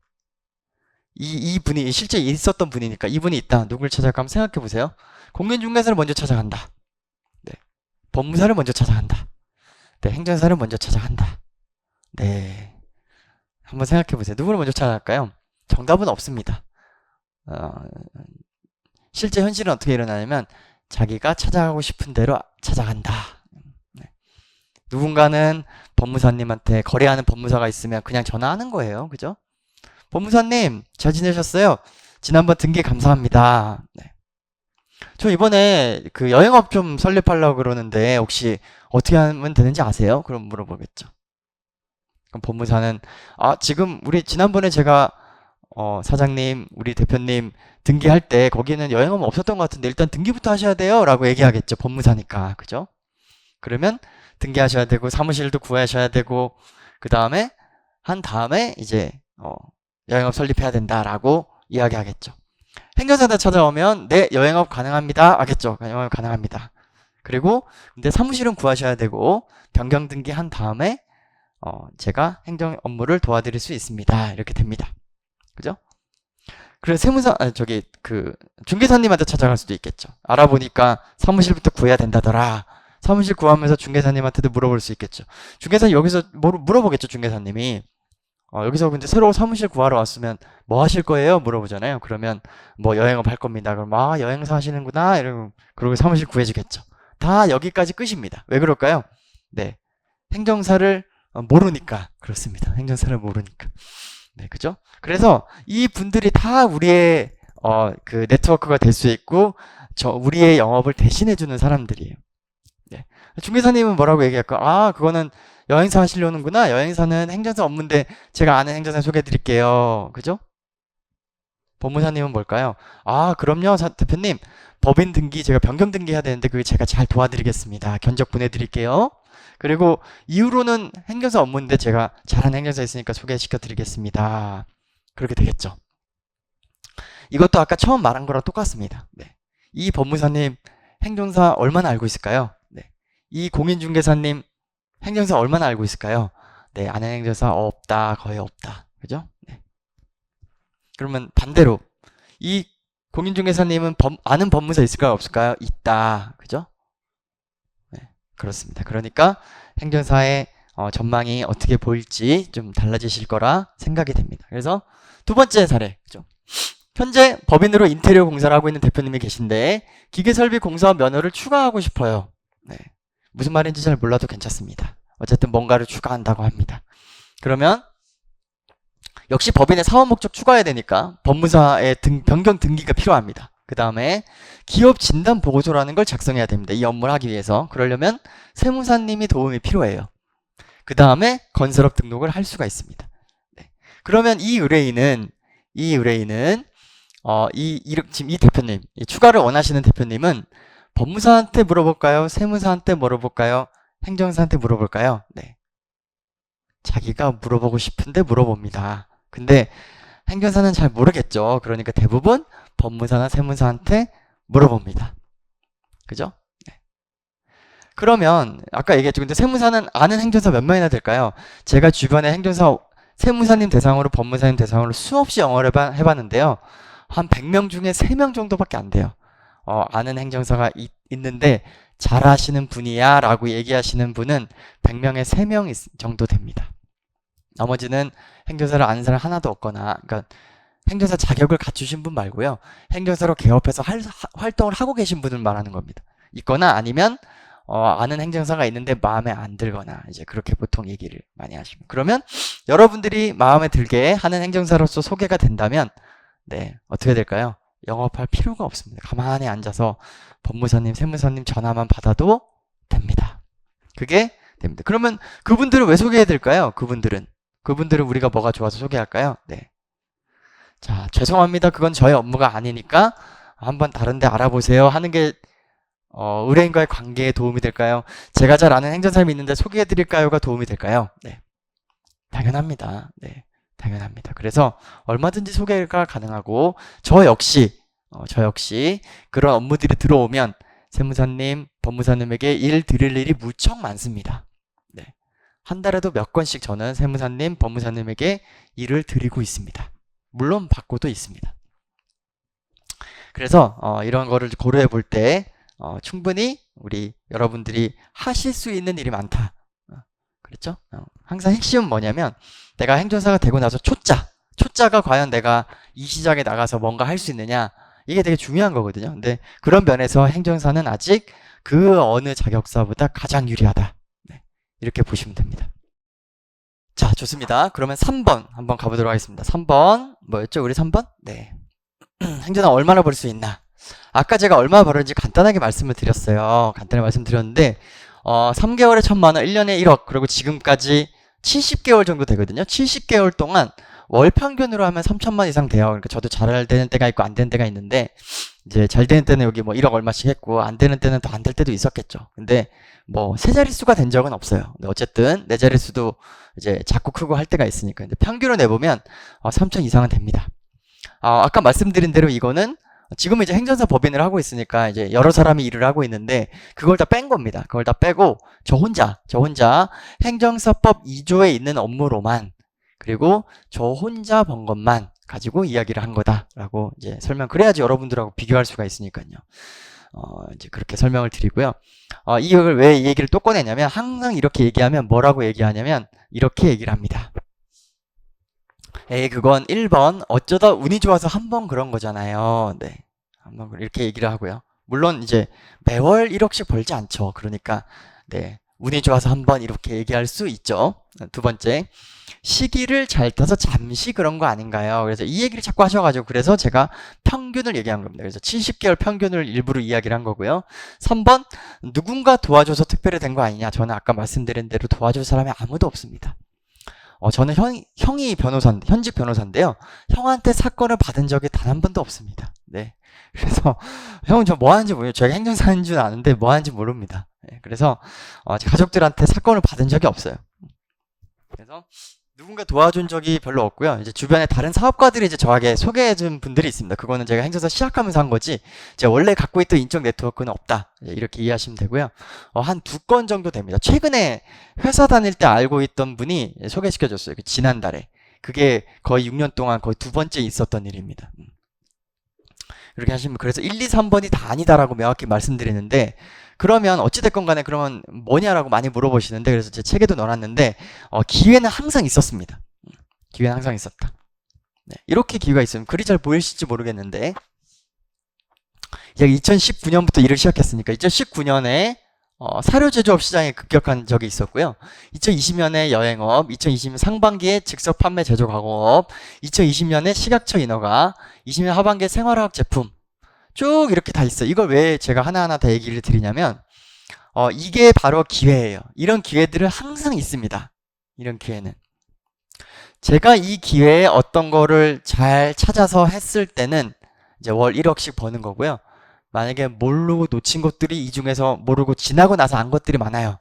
S1: 이 분이 실제 있었던 분이니까 이분이 있다. 누굴 찾아갈까 한번 생각해 보세요. 공인중개사를 먼저 찾아간다. 네. 법무사를 먼저 찾아간다. 네. 행정사를 먼저 찾아간다. 네. 한번 생각해 보세요. 누구를 먼저 찾아갈까요? 정답은 없습니다. 실제 현실은 어떻게 일어나냐면 자기가 찾아가고 싶은 대로 찾아간다. 네. 누군가는 법무사님한테 거래하는 법무사가 있으면 그냥 전화하는 거예요. 그죠? 법무사님 잘 지내셨어요? 지난번 등기 감사합니다. 네. 저 이번에 그 여행업 좀 설립하려고 그러는데 혹시 어떻게 하면 되는지 아세요? 그럼 물어보겠죠. 그럼 법무사는 지금 우리 지난번에 제가 사장님, 우리 대표님 등기할 때 거기는 여행업 없었던 것 같은데 일단 등기부터 하셔야 돼요 라고 얘기하겠죠. 법무사니까. 그죠? 그러면 등기하셔야 되고 사무실도 구하셔야 되고 그 다음에 한 다음에 이제 여행업 설립해야 된다라고 이야기하겠죠. 행정사한테 찾아오면 네, 여행업 가능합니다. 하겠죠. 여행업 가능합니다. 그리고 근데 사무실은 구하셔야 되고 변경 등기한 다음에 제가 행정 업무를 도와드릴 수 있습니다. 이렇게 됩니다. 그죠? 그래서 중개사님한테 찾아갈 수도 있겠죠. 알아보니까 사무실부터 구해야 된다더라. 사무실 구하면서 중개사님한테도 물어볼 수 있겠죠. 중개사님 여기서 물어보겠죠. 중개사님이 여기서 근데 새로 사무실 구하러 왔으면 뭐 하실 거예요? 물어보잖아요. 그러면 뭐 여행업 할 겁니다. 그럼 여행사 하시는구나 이러고 그러고 사무실 구해주겠죠. 다 여기까지 끝입니다. 왜 그럴까요? 네, 행정사를 모르니까 그렇습니다. 행정사를 모르니까. 네, 그죠? 그래서 이 분들이 다 우리의 그 네트워크가 될 수 있고 우리의 영업을 대신해주는 사람들이에요. 네. 중개사님은 뭐라고 얘기할까? 아, 그거는 여행사 하시려는구나. 여행사는 행정사 업무인데 제가 아는 행정사 소개해 드릴게요. 그죠? 법무사님은 뭘까요? 아, 그럼요, 대표님. 법인 등기 제가 변경 등기해야 되는데 그게 제가 잘 도와드리겠습니다. 견적 보내드릴게요. 그리고 이후로는 행정사 업무인데 제가 잘하는 행정사 있으니까 소개시켜 드리겠습니다. 그렇게 되겠죠. 이것도 아까 처음 말한 거랑 똑같습니다. 네. 이 법무사님 행정사 얼마나 알고 있을까요? 네. 이 공인중개사님 행정사 얼마나 알고 있을까요? 네, 아는 행정사 없다, 거의 없다. 그죠? 네. 그러면 반대로 이 공인중개사님은 아는 법무사 있을까요? 없을까요? 있다. 그죠? 네, 그렇습니다. 그러니까 행정사의 전망이 어떻게 보일지 좀 달라지실 거라 생각이 됩니다. 그래서 두 번째 사례. 그죠? 현재 법인으로 인테리어 공사를 하고 있는 대표님이 계신데 기계설비 공사 면허를 추가하고 싶어요. 네. 무슨 말인지 잘 몰라도 괜찮습니다. 어쨌든 뭔가를 추가한다고 합니다. 그러면 역시 법인의 사업 목적 추가해야 되니까 법무사의 변경 등기가 필요합니다. 그 다음에 기업 진단 보고서라는 걸 작성해야 됩니다. 이 업무를 하기 위해서. 그러려면 세무사님이 도움이 필요해요. 그 다음에 건설업 등록을 할 수가 있습니다. 네. 그러면 이 의뢰인은 지금 이 대표님, 추가를 원하시는 대표님은 법무사한테 물어볼까요? 세무사한테 물어볼까요? 행정사한테 물어볼까요? 네. 자기가 물어보고 싶은데 물어봅니다. 근데 행정사는 잘 모르겠죠. 그러니까 대부분 법무사나 세무사한테 물어봅니다. 그죠? 네. 그러면 아까 얘기했죠. 근데 세무사는 아는 행정사 몇 명이나 될까요? 제가 주변에 행정사 세무사님 대상으로 법무사님 대상으로 수없이 영어를 해봤는데요. 한 100명 중에 3명 정도밖에 안 돼요. 아는 행정사가 있는데 잘하시는 분이야 라고 얘기하시는 분은 100명에 3명 정도 됩니다. 나머지는 행정사를 아는 사람 하나도 없거나, 그러니까 행정사 자격을 갖추신 분 말고요. 행정사로 개업해서 활동을 하고 계신 분을 말하는 겁니다. 있거나 아니면 아는 행정사가 있는데 마음에 안 들거나 이제 그렇게 보통 얘기를 많이 하십니다. 그러면 여러분들이 마음에 들게 하는 행정사로서 소개가 된다면 네, 어떻게 될까요? 영업할 필요가 없습니다. 가만히 앉아서 법무사님, 세무사님 전화만 받아도 됩니다. 그게 됩니다. 그러면 그분들을 왜 소개해야 될까요? 그분들은 우리가 뭐가 좋아서 소개할까요? 네. 자, 죄송합니다. 그건 저의 업무가 아니니까 한번 다른 데 알아보세요 하는 게 의뢰인과의 관계에 도움이 될까요? 제가 잘 아는 행정사님이 있는데 소개해드릴까요가 도움이 될까요? 네. 당연합니다. 네. 당연합니다. 그래서 얼마든지 소개가 가능하고 저 역시 그런 업무들이 들어오면 세무사님, 법무사님에게 일 드릴 일이 무척 많습니다. 네. 한 달에도 몇 건씩 저는 세무사님, 법무사님에게 일을 드리고 있습니다. 물론 받고도 있습니다. 그래서 이런 거를 고려해 볼 때 충분히 우리 여러분들이 하실 수 있는 일이 많다. 그렇죠? 항상 핵심은 뭐냐면 내가 행정사가 되고 나서 초짜가 과연 내가 이 시장에 나가서 뭔가 할 수 있느냐, 이게 되게 중요한 거거든요. 근데 그런 면에서 행정사는 아직 그 어느 자격사보다 가장 유리하다. 네, 이렇게 보시면 됩니다. 자, 좋습니다. 그러면 3번 한번 가보도록 하겠습니다. 3번 뭐였죠? 우리 3번? 네. 행정사 얼마나 벌 수 있나? 아까 제가 얼마 벌었는지 간단하게 말씀을 드렸어요. 간단하게 말씀드렸는데 3개월에 1,000만 원, 1년에 1억, 그리고 지금까지 70개월 정도 되거든요. 70개월 동안 월 평균으로 하면 3,000만 이상 돼요. 그러니까 저도 잘 되는 때가 있고 안 되는 때가 있는데 이제 잘 되는 때는 여기 뭐 1억 얼마씩 했고 안 되는 때는 더 안 될 때도 있었겠죠. 근데 뭐 세 자릿수가 된 적은 없어요. 근데 어쨌든 네 자릿수도 이제 작고 크고 할 때가 있으니까. 근데 평균을 내보면 3,000 이상은 됩니다. 아까 말씀드린 대로 이거는 지금은 이제 행정사 법인을 하고 있으니까 이제 여러 사람이 일을 하고 있는데 그걸 다 뺀 겁니다. 그걸 다 빼고 저 혼자 행정사법 2조에 있는 업무로만, 그리고 저 혼자 번 것만 가지고 이야기를 한 거다라고 이제 그래야지 여러분들하고 비교할 수가 있으니까요. 이제 그렇게 설명을 드리고요. 이걸 왜 이 얘기를 또 꺼내냐면 항상 이렇게 얘기하면 뭐라고 얘기하냐면 이렇게 얘기를 합니다. 그건 1번 어쩌다 운이 좋아서 한 번 그런 거잖아요. 네, 한번 이렇게 얘기를 하고요. 물론 이제 매월 1억씩 벌지 않죠. 그러니까 네, 운이 좋아서 한번 이렇게 얘기할 수 있죠. 두 번째, 시기를 잘 타서 잠시 그런 거 아닌가요? 그래서 이 얘기를 자꾸 하셔가지고 그래서 제가 평균을 얘기한 겁니다. 그래서 70개월 평균을 일부러 이야기를 한 거고요. 3번, 누군가 도와줘서 특별히 된 거 아니냐? 저는 아까 말씀드린 대로 도와줄 사람이 아무도 없습니다. 저는 형이 변호사인데, 현직 변호사인데요. 형한테 사건을 받은 적이 단 한 번도 없습니다. 네. 그래서, 형은 저 뭐 하는지 모르겠어요. 제가 행정사인 줄 아는데 뭐 하는지 모릅니다. 네. 그래서, 제 가족들한테 사건을 받은 적이 없어요. 그래서, 누군가 도와준 적이 별로 없고요. 이제 주변에 다른 사업가들이 이제 저에게 소개해준 분들이 있습니다. 그거는 제가 행정사 시작하면서 한 거지, 제가 원래 갖고 있던 인적 네트워크는 없다. 이렇게 이해하시면 되고요. 한 2건 정도 됩니다. 최근에 회사 다닐 때 알고 있던 분이 소개시켜줬어요. 지난달에. 그게 거의 6년 동안 거의 2번째 있었던 일입니다. 그렇게 하시면, 그래서 1, 2, 3번이 다 아니다라고 명확히 말씀드리는데, 그러면 어찌됐건 간에 그러면 뭐냐라고 많이 물어보시는데, 그래서 제 책에도 넣어놨는데, 기회는 항상 있었습니다. 기회는 항상 있었다. 네, 이렇게 기회가 있으면 글이 잘 보이실지 모르겠는데, 이제 2019년부터 일을 시작했으니까 2019년에 사료 제조업 시장에 급격한 적이 있었고요. 2020년에 여행업, 2020년 상반기에 즉석 판매 제조 가공업, 2020년에 식약처 인허가, 20년 하반기에 생활화학 제품, 쭉 이렇게 다 있어요. 이걸 왜 제가 하나하나 다 얘기를 드리냐면, 이게 바로 기회예요. 이런 기회들은 항상 있습니다. 이런 기회는. 제가 이 기회에 어떤 거를 잘 찾아서 했을 때는 이제 월 1억씩 버는 거고요. 만약에 모르고 놓친 것들이 이 중에서 모르고 지나고 나서 안 것들이 많아요.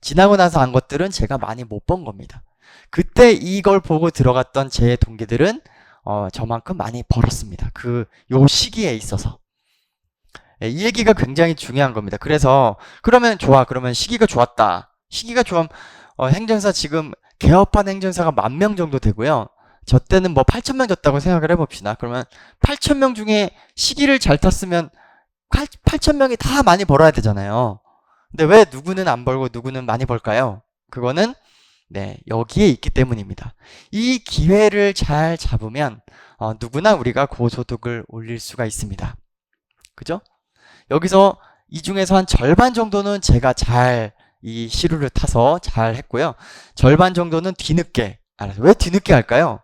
S1: 지나고 나서 안 것들은 제가 많이 못 번 겁니다. 그때 이걸 보고 들어갔던 제 동기들은 저만큼 많이 벌었습니다. 요 시기에 있어서. 이 얘기가 굉장히 중요한 겁니다. 그래서 그러면 좋아. 그러면 시기가 좋았다. 시기가 좋으면 행정사 지금 개업한 행정사가 10,000명 정도 되고요. 저 때는 뭐 8,000명 졌다고 생각을 해봅시다. 그러면 8,000명 중에 시기를 잘 탔으면 8,000명이 다 많이 벌어야 되잖아요. 근데 왜 누구는 안 벌고 누구는 많이 벌까요? 그거는 네, 여기에 있기 때문입니다. 이 기회를 잘 잡으면 누구나 우리가 고소득을 올릴 수가 있습니다. 그죠? 여기서 이 중에서 한 절반 정도는 제가 잘 이 시루를 타서 잘 했고요. 절반 정도는 뒤늦게 알아서. 왜 뒤늦게 할까요?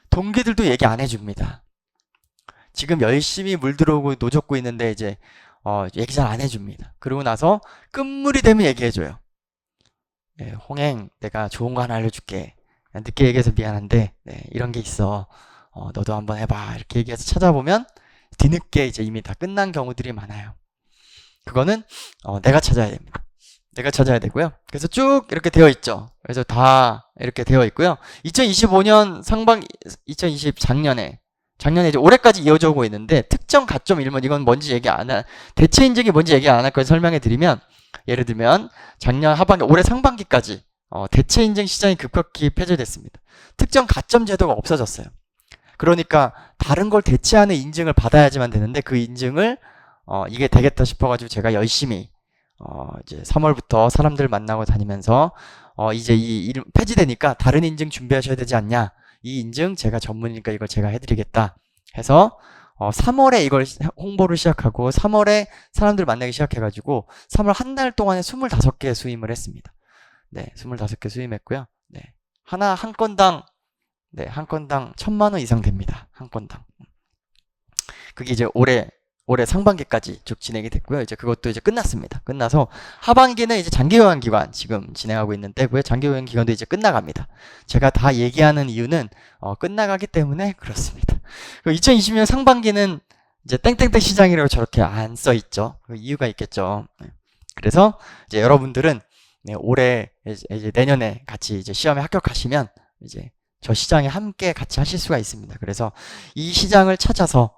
S1: 동기들도 얘기 안 해줍니다. 지금 열심히 물 들어오고 노젓고 있는데 이제 얘기 잘 안 해줍니다. 그러고 나서 끝물이 되면 얘기해줘요. 네, 홍행, 내가 좋은 거 하나 알려줄게. 늦게 얘기해서 미안한데 네, 이런 게 있어. 너도 한번 해봐. 이렇게 얘기해서 찾아보면 뒤늦게 이제 이미 다 끝난 경우들이 많아요. 그거는 내가 찾아야 됩니다. 내가 찾아야 되고요. 그래서 쭉 이렇게 되어 있죠. 그래서 다 이렇게 되어 있고요. 2025년 상반기, 2020 작년에 이제 올해까지 이어져 오고 있는데, 특정 가점 일문, 이건 뭔지 얘기 안 할, 대체 인증이 뭔지 얘기 안 할 거예요. 설명해 드리면, 예를 들면 작년 하반기, 올해 상반기까지 대체 인증 시장이 급격히 폐지됐습니다. 특정 가점 제도가 없어졌어요. 그러니까 다른 걸 대체하는 인증을 받아야지만 되는데, 그 인증을 이게 되겠다 싶어가지고 제가 열심히 이제 3월부터 사람들 만나고 다니면서 이제 이 이름 폐지되니까 다른 인증 준비하셔야 되지 않냐, 이 인증 제가 전문이니까 이걸 제가 해드리겠다 해서 3월에 이걸 홍보를 시작하고 3월에 사람들 만나기 시작해가지고 3월 한 달 동안에 25개 수임을 했습니다. 네, 25개 수임했고요. 네, 한 건당 네, 한 건당 1,000만 원 이상 됩니다. 한 건당. 그게 이제 올해 상반기까지 쭉 진행이 됐고요. 이제 그것도 이제 끝났습니다. 끝나서 하반기는 이제 장기요양 기간 지금 진행하고 있는 때고요. 장기요양 기간도 이제 끝나갑니다. 제가 다 얘기하는 이유는 끝나가기 때문에 그렇습니다. 2020년 상반기는 이제 땡땡땡 시장이라고 저렇게 안 써 있죠. 그 이유가 있겠죠. 그래서 이제 여러분들은 네, 올해 이제 내년에 같이 이제 시험에 합격하시면 이제 저 시장에 함께 같이 하실 수가 있습니다. 그래서 이 시장을 찾아서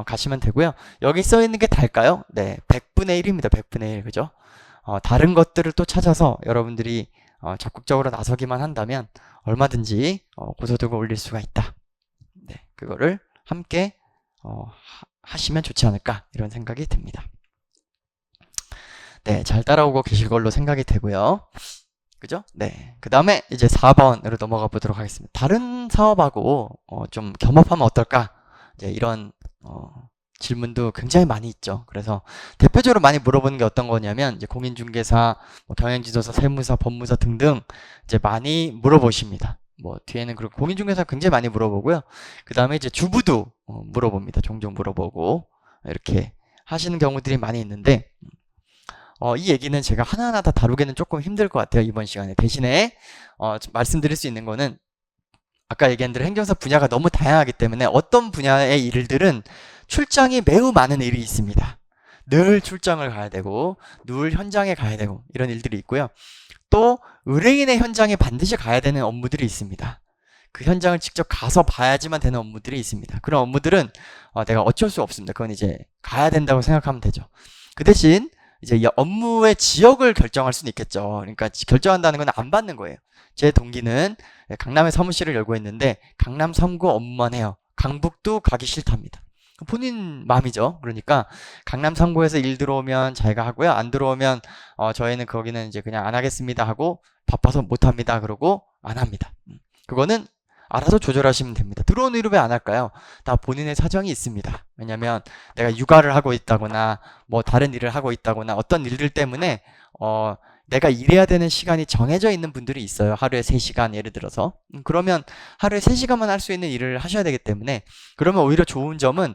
S1: 가시면 되고요. 여기 써 있는 게 달까요? 네, 100분의 1입니다. 100분의 1, 그죠? 다른 것들을 또 찾아서 여러분들이 적극적으로 나서기만 한다면 얼마든지 고소득을 올릴 수가 있다. 네, 그거를 함께 하시면 좋지 않을까, 이런 생각이 듭니다. 네, 잘 따라오고 계실 걸로 생각이 되고요. 그죠? 네. 그 다음에 이제 4번으로 넘어가 보도록 하겠습니다. 다른 사업하고 좀 겸업하면 어떨까? 이제 이런 질문도 굉장히 많이 있죠. 그래서 대표적으로 많이 물어보는 게 어떤 거냐면 이제 공인중개사, 뭐 경영지도사, 세무사, 법무사 등등 이제 많이 물어보십니다. 뭐 뒤에는 그리고 공인중개사 굉장히 많이 물어보고요. 그 다음에 이제 주부도 물어봅니다. 종종 물어보고 이렇게 하시는 경우들이 많이 있는데 이 얘기는 제가 하나하나 다 다루기는 조금 힘들 것 같아요. 이번 시간에. 대신에 말씀드릴 수 있는 거는 아까 얘기한 대로 행정사 분야가 너무 다양하기 때문에 어떤 분야의 일들은 출장이 매우 많은 일이 있습니다. 늘 출장을 가야 되고 늘 현장에 가야 되고 이런 일들이 있고요. 또 의뢰인의 현장에 반드시 가야 되는 업무들이 있습니다. 그 현장을 직접 가서 봐야지만 되는 업무들이 있습니다. 그런 업무들은 내가 어쩔 수 없습니다. 그건 이제 가야 된다고 생각하면 되죠. 그 대신 이제 이 업무의 지역을 결정할 수는 있겠죠. 그러니까 결정한다는 건 안 받는 거예요. 제 동기는 강남에 사무실을 열고 있는데 강남 3구 업무만 해요. 강북도 가기 싫답니다. 본인 마음이죠. 그러니까 강남 3구에서 일 들어오면 자기가 하고요. 안 들어오면 저희는 거기는 이제 그냥 안 하겠습니다 하고 바빠서 못 합니다. 그러고 안 합니다. 그거는 알아서 조절하시면 됩니다. 들어오는 일을 왜 안 할까요? 다 본인의 사정이 있습니다. 왜냐면 내가 육아를 하고 있다거나 뭐 다른 일을 하고 있다거나 어떤 일들 때문에 내가 일해야 되는 시간이 정해져 있는 분들이 있어요. 하루에 3시간 예를 들어서. 그러면 하루에 3시간만 할 수 있는 일을 하셔야 되기 때문에 그러면 오히려 좋은 점은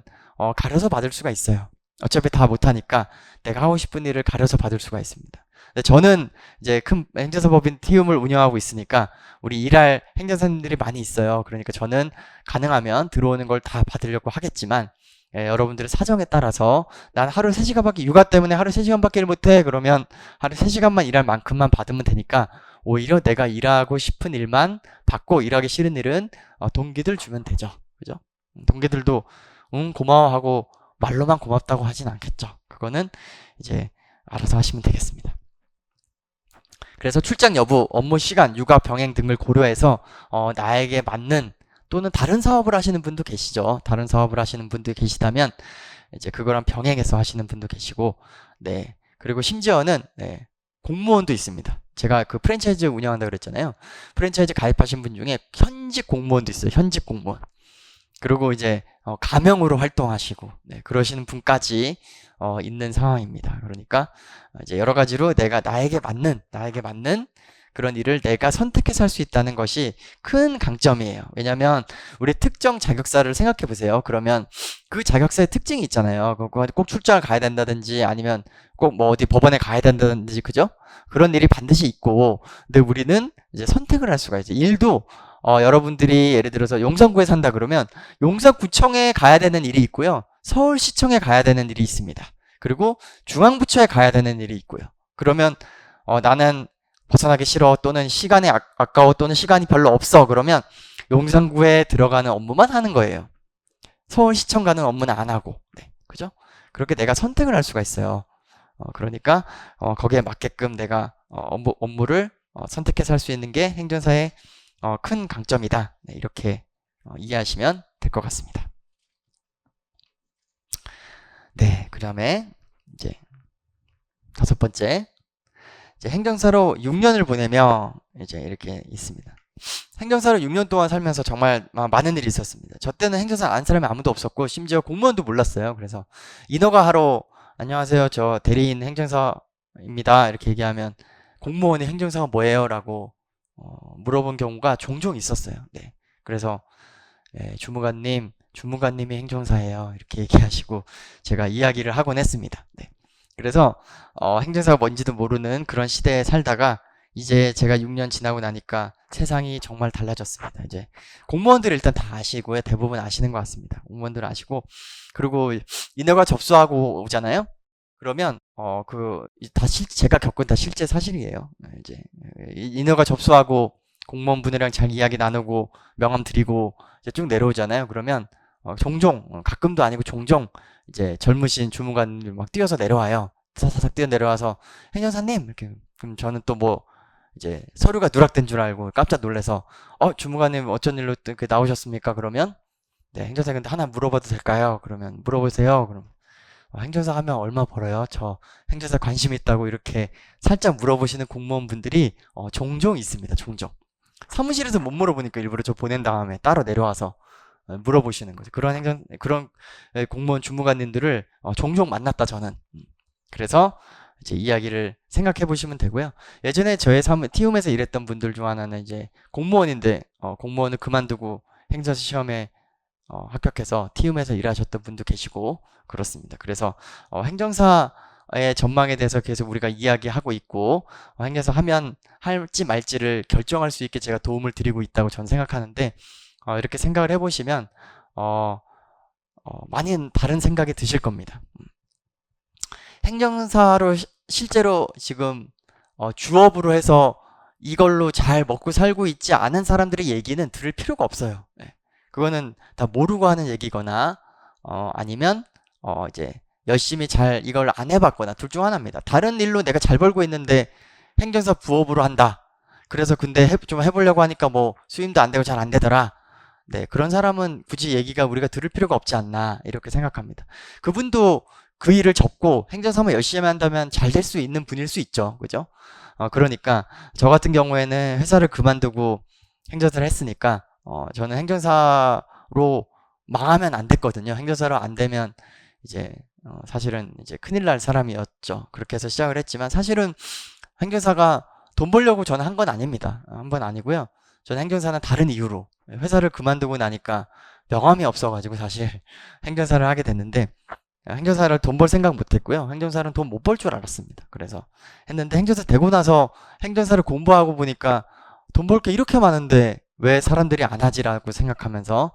S1: 가려서 받을 수가 있어요. 어차피 다 못하니까 내가 하고 싶은 일을 가려서 받을 수가 있습니다. 저는 이제 큰 행정사법인 팀을 운영하고 있으니까 우리 일할 행정사님들이 많이 있어요. 그러니까 저는 가능하면 들어오는 걸 다 받으려고 하겠지만 여러분들의 사정에 따라서 난 하루 3시간밖에 육아 때문에 하루 3시간밖에 일 못해 그러면 하루 3시간만 일할 만큼만 받으면 되니까 오히려 내가 일하고 싶은 일만 받고 일하기 싫은 일은 동기들 주면 되죠. 그죠? 동기들도 고마워하고 말로만 고맙다고 하진 않겠죠. 그거는 이제 알아서 하시면 되겠습니다. 그래서 출장 여부, 업무 시간, 육아 병행 등을 고려해서 나에게 맞는 또는 다른 사업을 하시는 분도 계시죠. 다른 사업을 하시는 분도 계시다면 이제 그거랑 병행해서 하시는 분도 계시고 네. 그리고 심지어는 공무원도 있습니다. 제가 그 프랜차이즈 운영한다고 그랬잖아요. 프랜차이즈 가입하신 분 중에 현직 공무원도 있어요. 현직 공무원. 그리고 이제 가명으로 활동하시고 그러시는 분까지 있는 상황입니다. 그러니까 이제 여러 가지로 나에게 맞는 그런 일을 내가 선택해서 할 수 있다는 것이 큰 강점이에요. 왜냐하면 우리 특정 자격사를 생각해 보세요. 그러면 그 자격사의 특징이 있잖아요. 꼭 출장을 가야 된다든지 아니면 꼭 뭐 어디 법원에 가야 된다든지 그죠? 그런 일이 반드시 있고 근데 우리는 이제 선택을 할 수가 있어요. 일도 여러분들이 예를 들어서 용산구에 산다 그러면 용산구청에 가야 되는 일이 있고요. 서울시청에 가야 되는 일이 있습니다. 그리고 중앙부처에 가야 되는 일이 있고요. 그러면 나는 벗어나기 싫어 또는 시간이 아까워 또는 시간이 별로 없어 그러면 용산구에 들어가는 업무만 하는 거예요. 서울시청 가는 업무는 안 하고 그죠? 그렇게 내가 선택을 할 수가 있어요. 그러니까 거기에 맞게끔 내가 업무를 선택해서 할 수 있는 게 행정사의 큰 강점이다. 이렇게 이해하시면 될 것 같습니다. 네, 그 다음에 이제 5번째 이제 행정사로 6년을 보내며 이제 이렇게 있습니다. 행정사로 6년 동안 살면서 정말 많은 일이 있었습니다. 저 때는 행정사 안 사람이 아무도 없었고 심지어 공무원도 몰랐어요. 그래서 인허가 하러 안녕하세요. 저 대리인 행정사입니다. 이렇게 얘기하면 공무원이 행정사가 뭐예요? 라고 물어본 경우가 종종 있었어요. 네. 그래서 주무관님이 행정사예요. 이렇게 얘기하시고 제가 이야기를 하곤 했습니다. 네. 그래서 행정사가 뭔지도 모르는 그런 시대에 살다가 이제 제가 6년 지나고 나니까 세상이 정말 달라졌습니다. 이제 공무원들을 일단 다 아시고요. 대부분 아시는 것 같습니다. 공무원들은 아시고 그리고 인허가 접수하고 오잖아요. 그러면 제가 겪은 다 실제 사실이에요. 이제 인허가 접수하고 공무원분이랑 잘 이야기 나누고 명함 드리고 이제 쭉 내려오잖아요. 그러면 종종 가끔도 아니고 종종 이제 젊으신 주무관들 막 뛰어서 내려와요. 사사삭 뛰어 내려와서 행정사님 이렇게 그럼 저는 또 뭐 이제 서류가 누락된 줄 알고 깜짝 놀라서 주무관님 어쩐 일로 이렇게 나오셨습니까? 그러면 네 행정사 근데 하나 물어봐도 될까요? 그러면 물어보세요. 그럼 행정사 하면 얼마 벌어요? 저 행정사 관심 있다고 이렇게 살짝 물어보시는 공무원분들이 종종 있습니다. 종종. 사무실에서 못 물어보니까 일부러 저 보낸 다음에 따로 내려와서 물어보시는 거죠. 그런 공무원 주무관님들을 종종 만났다, 저는. 그래서 이제 이야기를 생각해 보시면 되고요. 예전에 저의 티움에서 일했던 분들 중 하나는 이제 공무원인데, 공무원을 그만두고 행정사 시험에 합격해서 티움에서 일하셨던 분도 계시고, 그렇습니다. 그래서 행정사의 전망에 대해서 계속 우리가 이야기하고 있고, 행정사 하면 할지 말지를 결정할 수 있게 제가 도움을 드리고 있다고 저는 생각하는데, 이렇게 생각을 해보시면 많이 다른 생각이 드실 겁니다. 행정사로 실제로 지금 주업으로 해서 이걸로 잘 먹고 살고 있지 않은 사람들의 얘기는 들을 필요가 없어요. 네. 그거는 다 모르고 하는 얘기거나 아니면 이제 열심히 잘 이걸 안 해봤거나 둘 중 하나입니다. 다른 일로 내가 잘 벌고 있는데 행정사 부업으로 한다. 그래서 근데 좀 해보려고 하니까 뭐 수임도 안 되고 잘 안 되더라. 네, 그런 사람은 굳이 얘기가 우리가 들을 필요가 없지 않나 이렇게 생각합니다. 그분도 그 일을 접고 행정사만 열심히 한다면 잘 될 수 있는 분일 수 있죠. 그죠? 그러니까 저 같은 경우에는 회사를 그만두고 행정사를 했으니까 저는 행정사로 망하면 안 됐거든요. 행정사로 안 되면 이제 사실은 이제 큰일 날 사람이었죠. 그렇게 해서 시작을 했지만 사실은 행정사가 돈 벌려고 저는 한 건 아닙니다. 한 건 아니고요. 저는 행정사는 다른 이유로 회사를 그만두고 나니까 명함이 없어가지고 사실 행정사를 하게 됐는데 행정사를 돈 벌 생각 못 했고요. 행정사는 돈 못 벌 줄 알았습니다. 그래서 했는데 행정사 되고 나서 행정사를 공부하고 보니까 돈 벌 게 이렇게 많은데 왜 사람들이 안 하지라고 생각하면서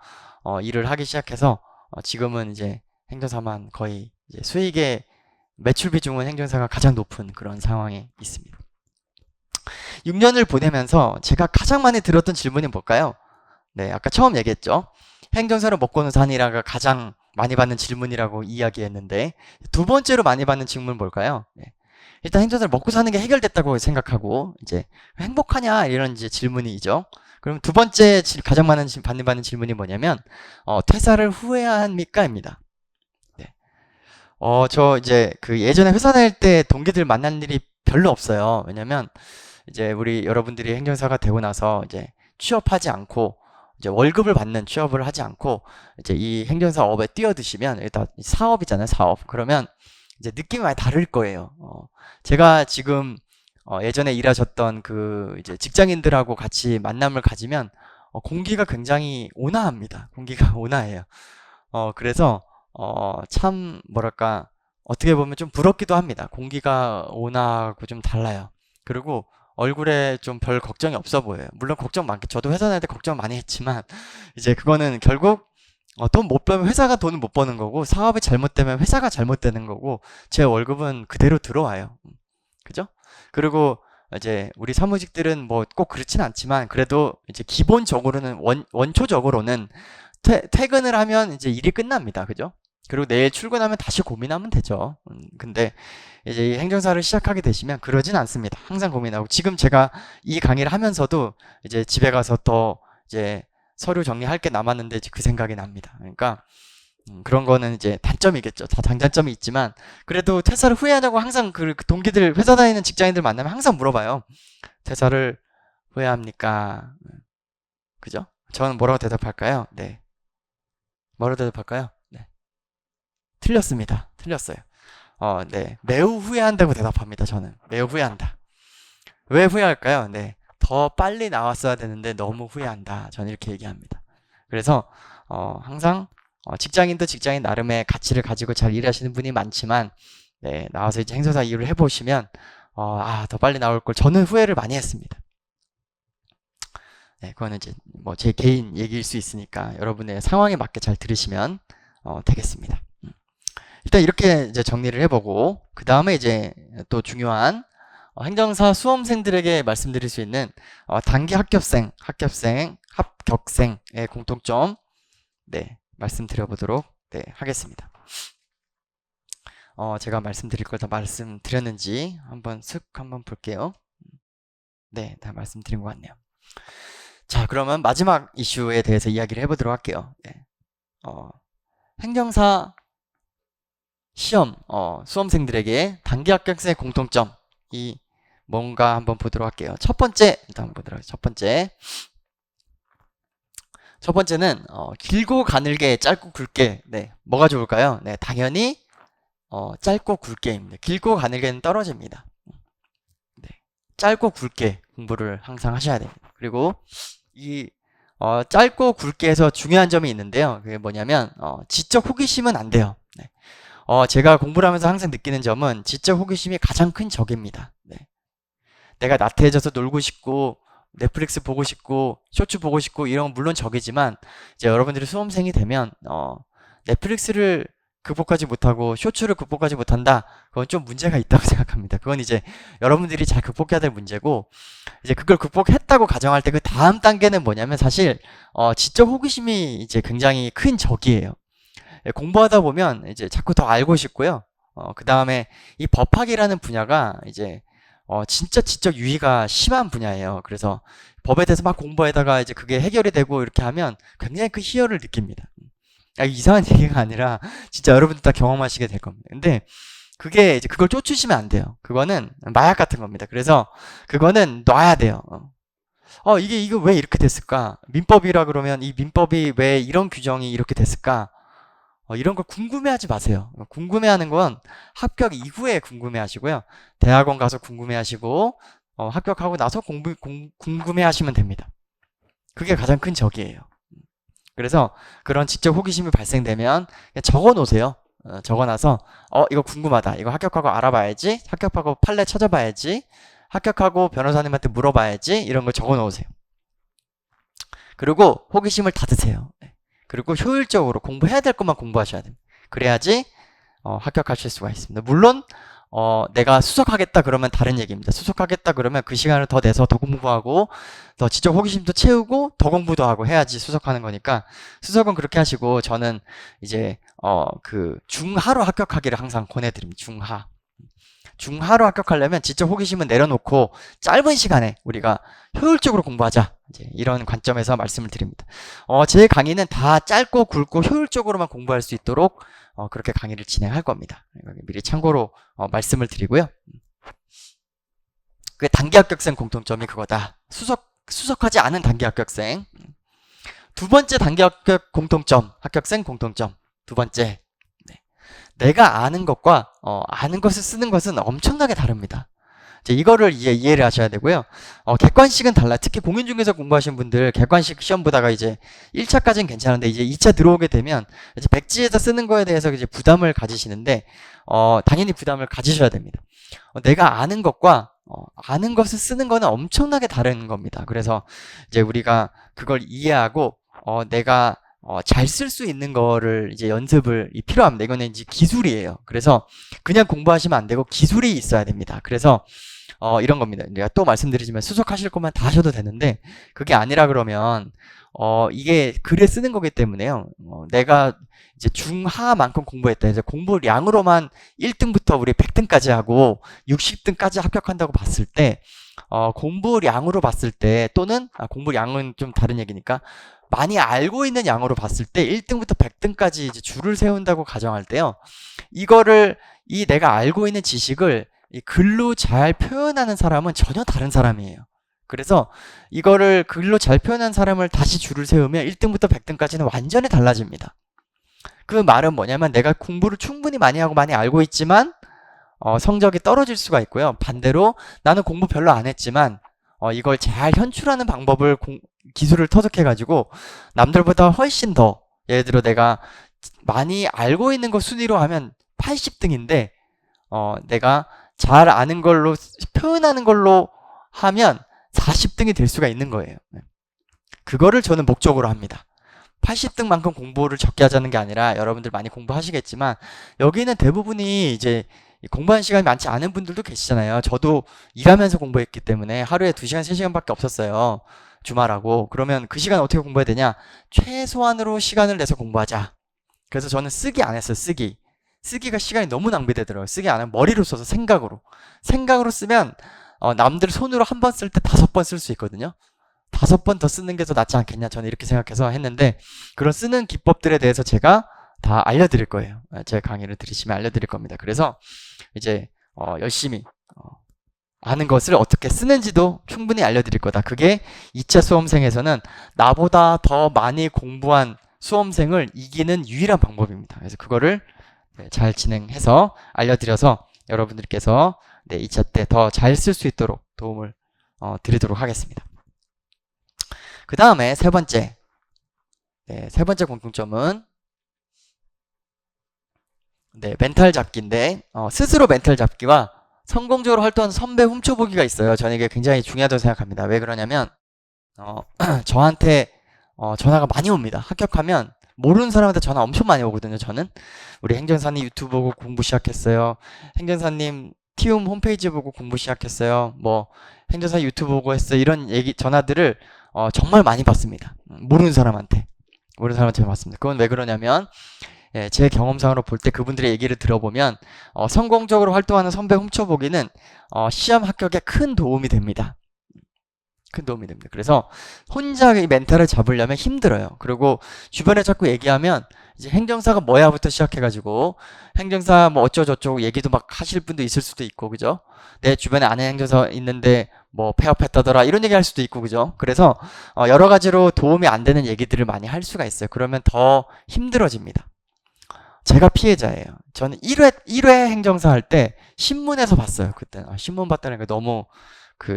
S1: 일을 하기 시작해서 지금은 이제 행정사만 거의 이제 수익의 매출 비중은 행정사가 가장 높은 그런 상황에 있습니다. 6년을 보내면서 제가 가장 많이 들었던 질문이 뭘까요? 네, 아까 처음 얘기했죠. 행정사로 먹고는 사니라가 가장 많이 받는 질문이라고 이야기했는데 두 번째로 많이 받는 질문은 뭘까요? 네. 일단 행정사를 먹고 사는 게 해결됐다고 생각하고 이제 행복하냐 이런 이제 질문이죠. 그럼 두 번째 가장 많은 받는 질문이 뭐냐면 퇴사를 후회합니까?입니다. 네. 저 이제 그 예전에 회사 다닐 때 동기들 만난 일이 별로 없어요. 왜냐면 이제 우리 여러분들이 행정사가 되고 나서 이제 취업하지 않고 이제 월급을 받는 취업을 하지 않고 이제 이 행정사업에 뛰어드시면 일단 사업이잖아요, 사업. 그러면 이제 느낌이 많이 다를 거예요. 제가 지금 예전에 일하셨던 그 이제 직장인들하고 같이 만남을 가지면 공기가 굉장히 온화합니다. 공기가 온화해요. 그래서 참 뭐랄까 어떻게 보면 좀 부럽기도 합니다. 공기가 온화하고 좀 달라요. 그리고 얼굴에 좀 별 걱정이 없어 보여요. 물론 걱정 많게, 저도 회사 다닐 때 걱정 많이 했지만, 이제 그거는 결국, 돈 못 벌면 회사가 돈을 못 버는 거고, 사업이 잘못되면 회사가 잘못되는 거고, 제 월급은 그대로 들어와요. 그죠? 그리고 이제 우리 사무직들은 뭐 꼭 그렇진 않지만, 그래도 이제 기본적으로는, 원초적으로는 퇴근을 하면 이제 일이 끝납니다. 그죠? 그리고 내일 출근하면 다시 고민하면 되죠. 근데 이제 이 행정사를 시작하게 되시면 그러진 않습니다. 항상 고민하고 지금 제가 이 강의를 하면서도 이제 집에 가서 더 이제 서류 정리할 게 남았는데 이제 그 생각이 납니다. 그러니까 그런 거는 이제 단점이겠죠. 다 장단점이 있지만 그래도 퇴사를 후회하냐고 항상 그 동기들 회사 다니는 직장인들 만나면 항상 물어봐요. 퇴사를 후회합니까? 그죠? 저는 뭐라고 대답할까요? 네. 뭐라고 대답할까요? 네. 틀렸습니다. 틀렸어요. 네. 매우 후회한다고 대답합니다. 저는. 매우 후회한다. 왜 후회할까요? 네. 더 빨리 나왔어야 되는데 너무 후회한다. 저는 이렇게 얘기합니다. 그래서, 항상, 직장인도 직장인 나름의 가치를 가지고 잘 일하시는 분이 많지만, 네. 나와서 이제 행정사 일을 해보시면, 더 빨리 나올 걸 저는 후회를 많이 했습니다. 네. 그거는 이제 뭐 제 개인 얘기일 수 있으니까 여러분의 상황에 맞게 잘 들으시면, 되겠습니다. 일단 이렇게 이제 정리를 해보고 그 다음에 이제 또 중요한 행정사 수험생들에게 말씀드릴 수 있는 단기 합격생의 공통점 네 말씀드려보도록 네 하겠습니다. 제가 말씀드릴 걸 다 말씀드렸는지 한번 한번 볼게요. 네, 다 말씀드린 것 같네요. 자, 그러면 마지막 이슈에 대해서 이야기를 해보도록 할게요. 네. 행정사 시험 수험생들에게 단기 합격생의 공통점이 뭔가 한번 보도록 할게요. 일단 한번 보도록 할게요. 첫 번째 첫 번째는 길고 가늘게 짧고 굵게. 네, 뭐가 좋을까요? 네, 당연히 짧고 굵게입니다. 길고 가늘게는 떨어집니다. 네, 짧고 굵게 공부를 항상 하셔야 됩니다. 그리고 이 짧고 굵게에서 중요한 점이 있는데요. 그게 뭐냐면 지적 호기심은 안 돼요. 네. 제가 공부를 하면서 항상 느끼는 점은 지적 호기심이 가장 큰 적입니다. 네. 내가 나태해져서 놀고 싶고 넷플릭스 보고 싶고 쇼츠 보고 싶고 이런 건 물론 적이지만 이제 여러분들이 수험생이 되면 넷플릭스를 극복하지 못하고 쇼츠를 극복하지 못한다. 그건 좀 문제가 있다고 생각합니다. 그건 이제 여러분들이 잘 극복해야 될 문제고, 이제 그걸 극복했다고 가정할 때 그 다음 단계는 뭐냐면 사실 지적 호기심이 이제 굉장히 큰 적이에요. 공부하다 보면 이제 자꾸 더 알고 싶고요. 그 다음에 이 법학이라는 분야가 이제 진짜 지적 유의가 심한 분야예요. 그래서 법에 대해서 막 공부하다가 이제 그게 해결이 되고 이렇게 하면 굉장히 그 희열을 느낍니다. 이상한 얘기가 아니라 진짜 여러분들 다 경험하시게 될 겁니다. 근데 그게 이제 그걸 쫓으시면 안 돼요. 그거는 마약 같은 겁니다. 그래서 그거는 놔야 돼요. 이거 왜 이렇게 됐을까? 민법이라 그러면 이 민법이 왜 이런 규정이 이렇게 됐을까? 이런 걸 궁금해하지 마세요. 궁금해하는 건 합격 이후에 궁금해하시고요. 대학원 가서 궁금해하시고 합격하고 나서 궁금해하시면 됩니다. 그게 가장 큰 적이에요. 그래서 그런 지적 호기심이 발생되면 그냥 적어 놓으세요. 적어놔서 이거 궁금하다. 이거 합격하고 알아봐야지. 합격하고 판례 찾아봐야지. 합격하고 변호사님한테 물어봐야지. 이런 걸 적어 놓으세요. 그리고 호기심을 닫으세요. 그리고 효율적으로 공부해야 될 것만 공부하셔야 됩니다. 그래야지 합격하실 수가 있습니다. 물론 내가 수석하겠다 그러면 다른 얘기입니다. 수석하겠다 그러면 그 시간을 더 내서 더 공부하고 더 지적 호기심도 채우고 더 공부도 하고 해야지 수석하는 거니까 수석은 그렇게 하시고, 저는 이제 그 중하로 합격하기를 항상 권해드립니다. 중하로 합격하려면 지적 호기심은 내려놓고 짧은 시간에 우리가 효율적으로 공부하자, 이제 이런 관점에서 말씀을 드립니다. 제 강의는 다 짧고 굵고 효율적으로만 공부할 수 있도록 그렇게 강의를 진행할 겁니다. 미리 참고로 말씀을 드리고요. 그 단기 합격생 공통점이 그거다. 수석하지 않은 단기 합격생. 두 번째 단기 합격생 공통점. 두 번째, 내가 아는 것과 아는 것을 쓰는 것은 엄청나게 다릅니다. 이제 이거를 이해를 하셔야 되고요. 객관식은 달라. 특히 공인중개사 공부하신 분들 객관식 시험 보다가 이제 1차까지는 괜찮은데 이제 2차 들어오게 되면 이제 백지에서 쓰는 거에 대해서 이제 부담을 가지시는데 당연히 부담을 가지셔야 됩니다. 내가 아는 것과 아는 것을 쓰는 거는 엄청나게 다른 겁니다. 그래서 이제 우리가 그걸 이해하고 내가 잘 쓸 수 있는 거를 이제 연습을 필요합니다. 이거는 이제 기술이에요. 그래서 그냥 공부하시면 안 되고 기술이 있어야 됩니다. 그래서 이런 겁니다. 내가 또 말씀드리지만 수석하실 것만 다 하셔도 되는데 그게 아니라 그러면 이게 글에 쓰는 거기 때문에요. 내가 이제 중하만큼 공부했다. 이제 공부량으로만 1등부터 우리 100등까지 하고 60등까지 합격한다고 봤을 때 공부량으로 봤을 때 또는 공부량은 좀 다른 얘기니까 많이 알고 있는 양으로 봤을 때 1등부터 100등까지 이제 줄을 세운다고 가정할 때요. 이거를 내가 알고 있는 지식을 이 글로 잘 표현하는 사람은 전혀 다른 사람이에요. 그래서 이거를 글로 잘 표현한 사람을 다시 줄을 세우면 1등부터 100등까지는 완전히 달라집니다. 그 말은 뭐냐면 내가 공부를 충분히 많이 하고 많이 알고 있지만 성적이 떨어질 수가 있고요. 반대로 나는 공부 별로 안 했지만 이걸 잘 현출하는 방법을 기술을 터득해가지고 남들보다 훨씬 더, 예를 들어 내가 많이 알고 있는 거 순위로 하면 80등인데 내가 잘 아는 걸로 표현하는 걸로 하면 40등이 될 수가 있는 거예요. 그거를 저는 목적으로 합니다. 80등만큼 공부를 적게 하자는 게 아니라 여러분들 많이 공부하시겠지만 여기는 대부분이 이제 공부하는 시간이 많지 않은 분들도 계시잖아요. 저도 일하면서 공부했기 때문에 하루에 2시간, 3시간밖에 없었어요. 주말하고. 그러면 그 시간 어떻게 공부해야 되냐? 최소한으로 시간을 내서 공부하자. 그래서 저는 쓰기 안 했어요. 쓰기가 시간이 너무 낭비되더라고요. 쓰기 안 하면 머리로 써서 생각으로 쓰면 남들 손으로 한 번 쓸 때 5번 쓸 수 있거든요. 5번 더 쓰는 게 더 낫지 않겠냐, 저는 이렇게 생각해서 했는데, 그런 쓰는 기법들에 대해서 제가 다 알려드릴 거예요. 제 강의를 들으시면 알려드릴 겁니다. 그래서 이제 열심히 아는 것을 어떻게 쓰는지도 충분히 알려드릴 거다. 그게 2차 수험생에서는 나보다 더 많이 공부한 수험생을 이기는 유일한 방법입니다. 그래서 그거를 잘 진행해서 알려드려서 여러분들께서 2차 때 더 잘 쓸 수 있도록 도움을 드리도록 하겠습니다. 그 다음에 세 번째 공통점은 멘탈 잡기인데 스스로 멘탈 잡기와 성공적으로 활동하는 선배 훔쳐보기가 있어요. 저는 이게 굉장히 중요하다고 생각합니다. 왜 그러냐면 저한테 전화가 많이 옵니다. 합격하면 모르는 사람한테 전화 엄청 많이 오거든요. 저는 우리 행정사님 유튜브 보고 공부 시작했어요. 행정사님 티움 홈페이지 보고 공부 시작했어요. 뭐 행정사 유튜브 보고 했어요. 이런 전화들을 정말 많이 받습니다. 모르는 사람한테 받습니다. 그건 왜 그러냐면 제 경험상으로 볼 때 그분들의 얘기를 들어보면 성공적으로 활동하는 선배 훔쳐보기는 시험 합격에 큰 도움이 됩니다. 그래서 혼자 이 멘탈을 잡으려면 힘들어요. 그리고 주변에 자꾸 얘기하면 이제 행정사가 뭐야부터 시작해가지고 행정사 뭐 어쩌고저쩌고 얘기도 막 하실 분도 있을 수도 있고, 그죠? 내 주변에 아는 행정사 있는데 뭐 폐업했다더라 이런 얘기 할 수도 있고, 그죠? 그래서 여러 가지로 도움이 안 되는 얘기들을 많이 할 수가 있어요. 그러면 더 힘들어집니다. 제가 피해자예요. 저는 1회 행정사 할 때 신문에서 봤어요. 그때 신문 봤다는 게 너무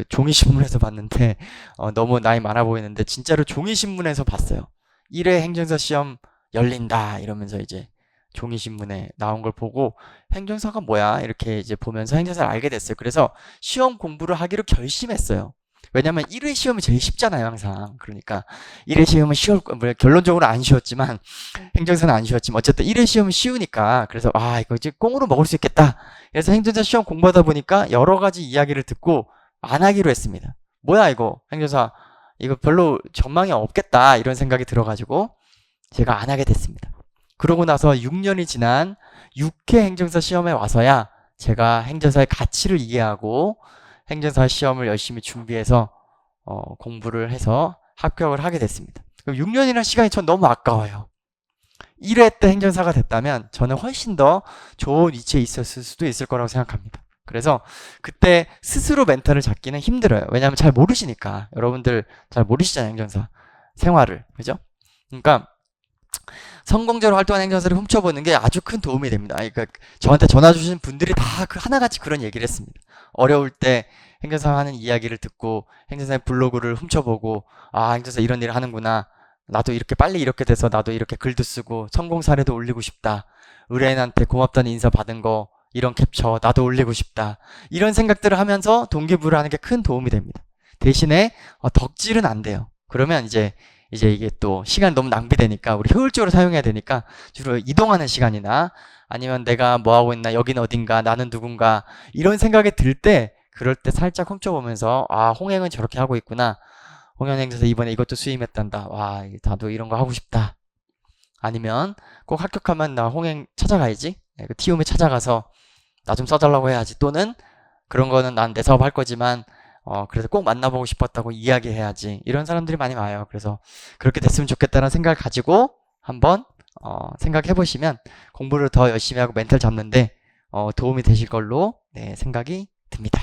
S1: 종이신문에서 봤는데 너무 나이 많아 보이는데 진짜로 종이신문에서 봤어요. 1회 행정사 시험 열린다 이러면서 이제 종이신문에 나온 걸 보고 행정사가 뭐야 이렇게 이제 보면서 행정사를 알게 됐어요. 그래서 시험 공부를 하기로 결심했어요. 왜냐면 1회 시험이 제일 쉽잖아요, 항상. 그러니까 1회 시험은 결론적으로 안 쉬웠지만 행정사는 안 쉬웠지만 어쨌든 1회 시험은 쉬우니까 그래서 이거 이제 꽁으로 먹을 수 있겠다. 그래서 행정사 시험 공부하다 보니까 여러 가지 이야기를 듣고 안 하기로 했습니다. 뭐야 이거 행정사 이거 별로 전망이 없겠다 이런 생각이 들어가지고 제가 안 하게 됐습니다. 그러고 나서 6년이 지난 6회 행정사 시험에 와서야 제가 행정사의 가치를 이해하고 행정사 시험을 열심히 준비해서 공부를 해서 합격을 하게 됐습니다. 그럼 6년이라는 시간이 전 너무 아까워요. 1회 때 행정사가 됐다면 저는 훨씬 더 좋은 위치에 있었을 수도 있을 거라고 생각합니다. 그래서 그때 스스로 멘탈을 잡기는 힘들어요. 왜냐하면 잘 모르시니까. 여러분들 잘 모르시잖아요, 행정사 생활을. 그죠? 그러니까 성공적으로 활동하는 행정사를 훔쳐보는 게 아주 큰 도움이 됩니다. 그러니까 저한테 전화 주신 분들이 다 하나같이 그런 얘기를 했습니다. 어려울 때 행정사 하는 이야기를 듣고 행정사의 블로그를 훔쳐보고 행정사 이런 일을 하는구나. 나도 이렇게 빨리 이렇게 돼서 나도 이렇게 글도 쓰고 성공 사례도 올리고 싶다. 의뢰인한테 고맙다는 인사 받은 거 이런 캡처 나도 올리고 싶다. 이런 생각들을 하면서 동기부여를 하는 게 큰 도움이 됩니다. 대신에 덕질은 안 돼요. 그러면 이제 이게 또 시간 너무 낭비되니까 우리 효율적으로 사용해야 되니까 주로 이동하는 시간이나 아니면 내가 뭐 하고 있나 여긴 어딘가 나는 누군가 이런 생각이 들 때 그럴 때 살짝 훔쳐보면서 홍행은 저렇게 하고 있구나. 홍현 행사에서 이번에 이것도 수임했단다. 와 나도 이런 거 하고 싶다. 아니면 꼭 합격하면 나 홍행 찾아가야지. 그 티움에 찾아가서 나 좀 써달라고 해야지. 또는 그런 거는 난 내 사업 할 거지만 그래서 꼭 만나보고 싶었다고 이야기해야지. 이런 사람들이 많이 와요. 그래서 그렇게 됐으면 좋겠다는 생각을 가지고 한번 생각해 보시면 공부를 더 열심히 하고 멘탈 잡는데 도움이 되실 걸로 생각이 듭니다.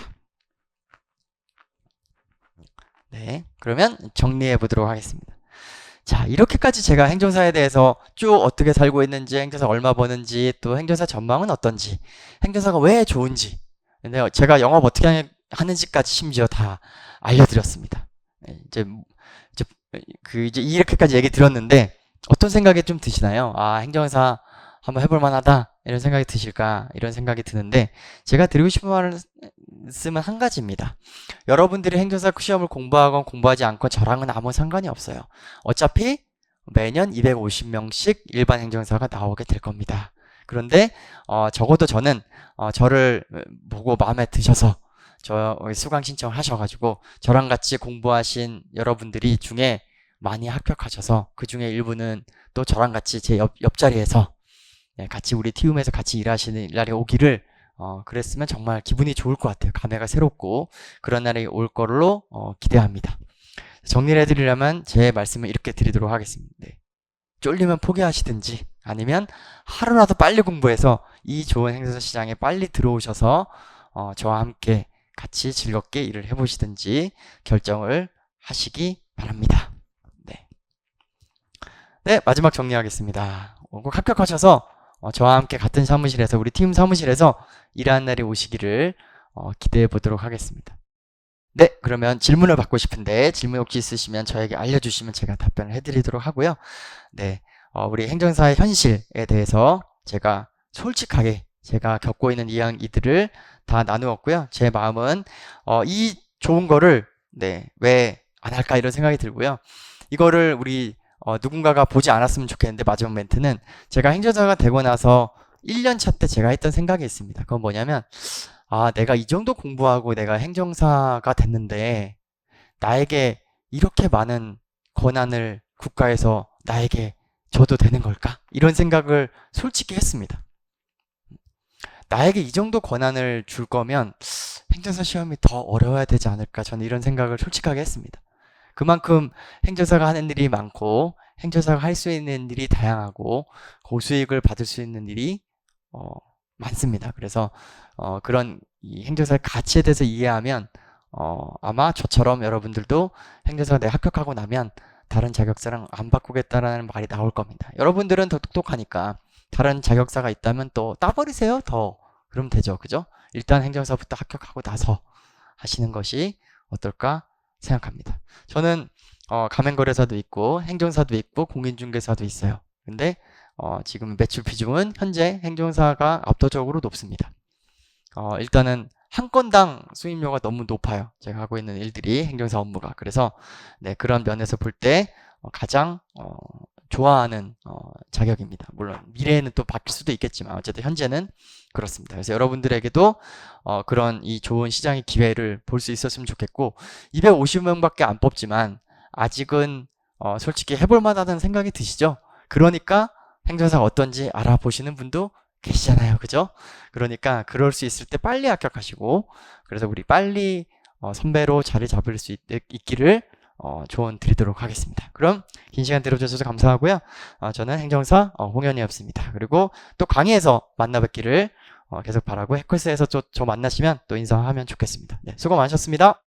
S1: 그러면 정리해 보도록 하겠습니다. 자, 이렇게까지 제가 행정사에 대해서 쭉 어떻게 살고 있는지, 행정사 얼마 버는지, 또 행정사 전망은 어떤지, 행정사가 왜 좋은지, 근데 제가 영업 어떻게 하는지까지 심지어 다 알려드렸습니다. 이제 이렇게까지 얘기 들었는데 어떤 생각이 좀 드시나요? 행정사 한번 해볼 만하다 이런 생각이 드실까 이런 생각이 드는데 제가 드리고 싶은 말씀은 한 가지입니다. 여러분들이 행정사 시험을 공부하건 공부하지 않건 저랑은 아무 상관이 없어요. 어차피 매년 250명씩 일반 행정사가 나오게 될 겁니다. 그런데 적어도 저는 저를 보고 마음에 드셔서 저 수강 신청을 하셔가지고 저랑 같이 공부하신 여러분들이 중에 많이 합격하셔서 그 중에 일부는 또 저랑 같이 제 옆자리에서 같이 우리 티움에서 같이 일하시는 날이 오기를 그랬으면 정말 기분이 좋을 것 같아요. 감회가 새롭고 그런 날이 올 걸로 기대합니다. 정리를 해드리려면 제 말씀을 이렇게 드리도록 하겠습니다. 쫄리면 포기하시든지 아니면 하루라도 빨리 공부해서 이 좋은 행정사 시장에 빨리 들어오셔서 저와 함께 같이 즐겁게 일을 해보시든지 결정을 하시기 바랍니다. 네. 네, 마지막 정리하겠습니다. 꼭 합격하셔서 저와 함께 같은 사무실에서 우리 팀 사무실에서 일하는 날이 오시기를 기대해 보도록 하겠습니다. 네, 그러면 질문을 받고 싶은데 질문 혹시 있으시면 저에게 알려주시면 제가 답변을 해드리도록 하고요. 네, 우리 행정사의 현실에 대해서 제가 솔직하게 제가 겪고 있는 이야기들을 다 나누었고요. 제 마음은 이 좋은 거를 네, 왜 안 할까 이런 생각이 들고요. 이거를 우리 누군가가 보지 않았으면 좋겠는데 마지막 멘트는 제가 행정사가 되고 나서 1년 차 때 제가 했던 생각이 있습니다. 그건 뭐냐면 내가 이 정도 공부하고 내가 행정사가 됐는데 나에게 이렇게 많은 권한을 국가에서 나에게 줘도 되는 걸까? 이런 생각을 솔직히 했습니다. 나에게 이 정도 권한을 줄 거면 행정사 시험이 더 어려워야 되지 않을까? 저는 이런 생각을 솔직하게 했습니다. 그만큼 행정사가 하는 일이 많고 행정사가 할 수 있는 일이 다양하고 고수익을 받을 수 있는 일이 많습니다. 그래서 그런 이 행정사의 가치에 대해서 이해하면 아마 저처럼 여러분들도 행정사가 내가 합격하고 나면 다른 자격사랑 안 바꾸겠다라는 말이 나올 겁니다. 여러분들은 더 똑똑하니까 다른 자격사가 있다면 또 따버리세요. 더 그러면 되죠. 그죠? 일단 행정사부터 합격하고 나서 하시는 것이 어떨까 생각합니다. 저는 가맹거래사도 있고 행정사도 있고 공인중개사도 있어요. 근데 지금 매출 비중은 현재 행정사가 압도적으로 높습니다. 일단은 한 건당 수임료가 너무 높아요. 제가 하고 있는 일들이 행정사 업무가. 그래서 네, 그런 면에서 볼 때 가장 좋아하는 자격입니다. 물론 미래에는 또 바뀔 수도 있겠지만 어쨌든 현재는 그렇습니다. 그래서 여러분들에게도 그런 이 좋은 시장의 기회를 볼 수 있었으면 좋겠고 250명밖에 안 뽑지만 아직은 솔직히 해볼 만하다는 생각이 드시죠? 그러니까 행정사가 어떤지 알아보시는 분도 계시잖아요. 그죠? 그러니까 그럴 수 있을 때 빨리 합격하시고 그래서 우리 빨리 선배로 자리 잡을 수 있기를 조언 드리도록 하겠습니다. 그럼 긴 시간 들어주셔서 감사하고요. 저는 행정사 홍현이었습니다. 그리고 또 강의에서 만나 뵙기를 계속 바라고 해커스에서 저 만나시면 또 인사하면 좋겠습니다. 네, 수고 많으셨습니다.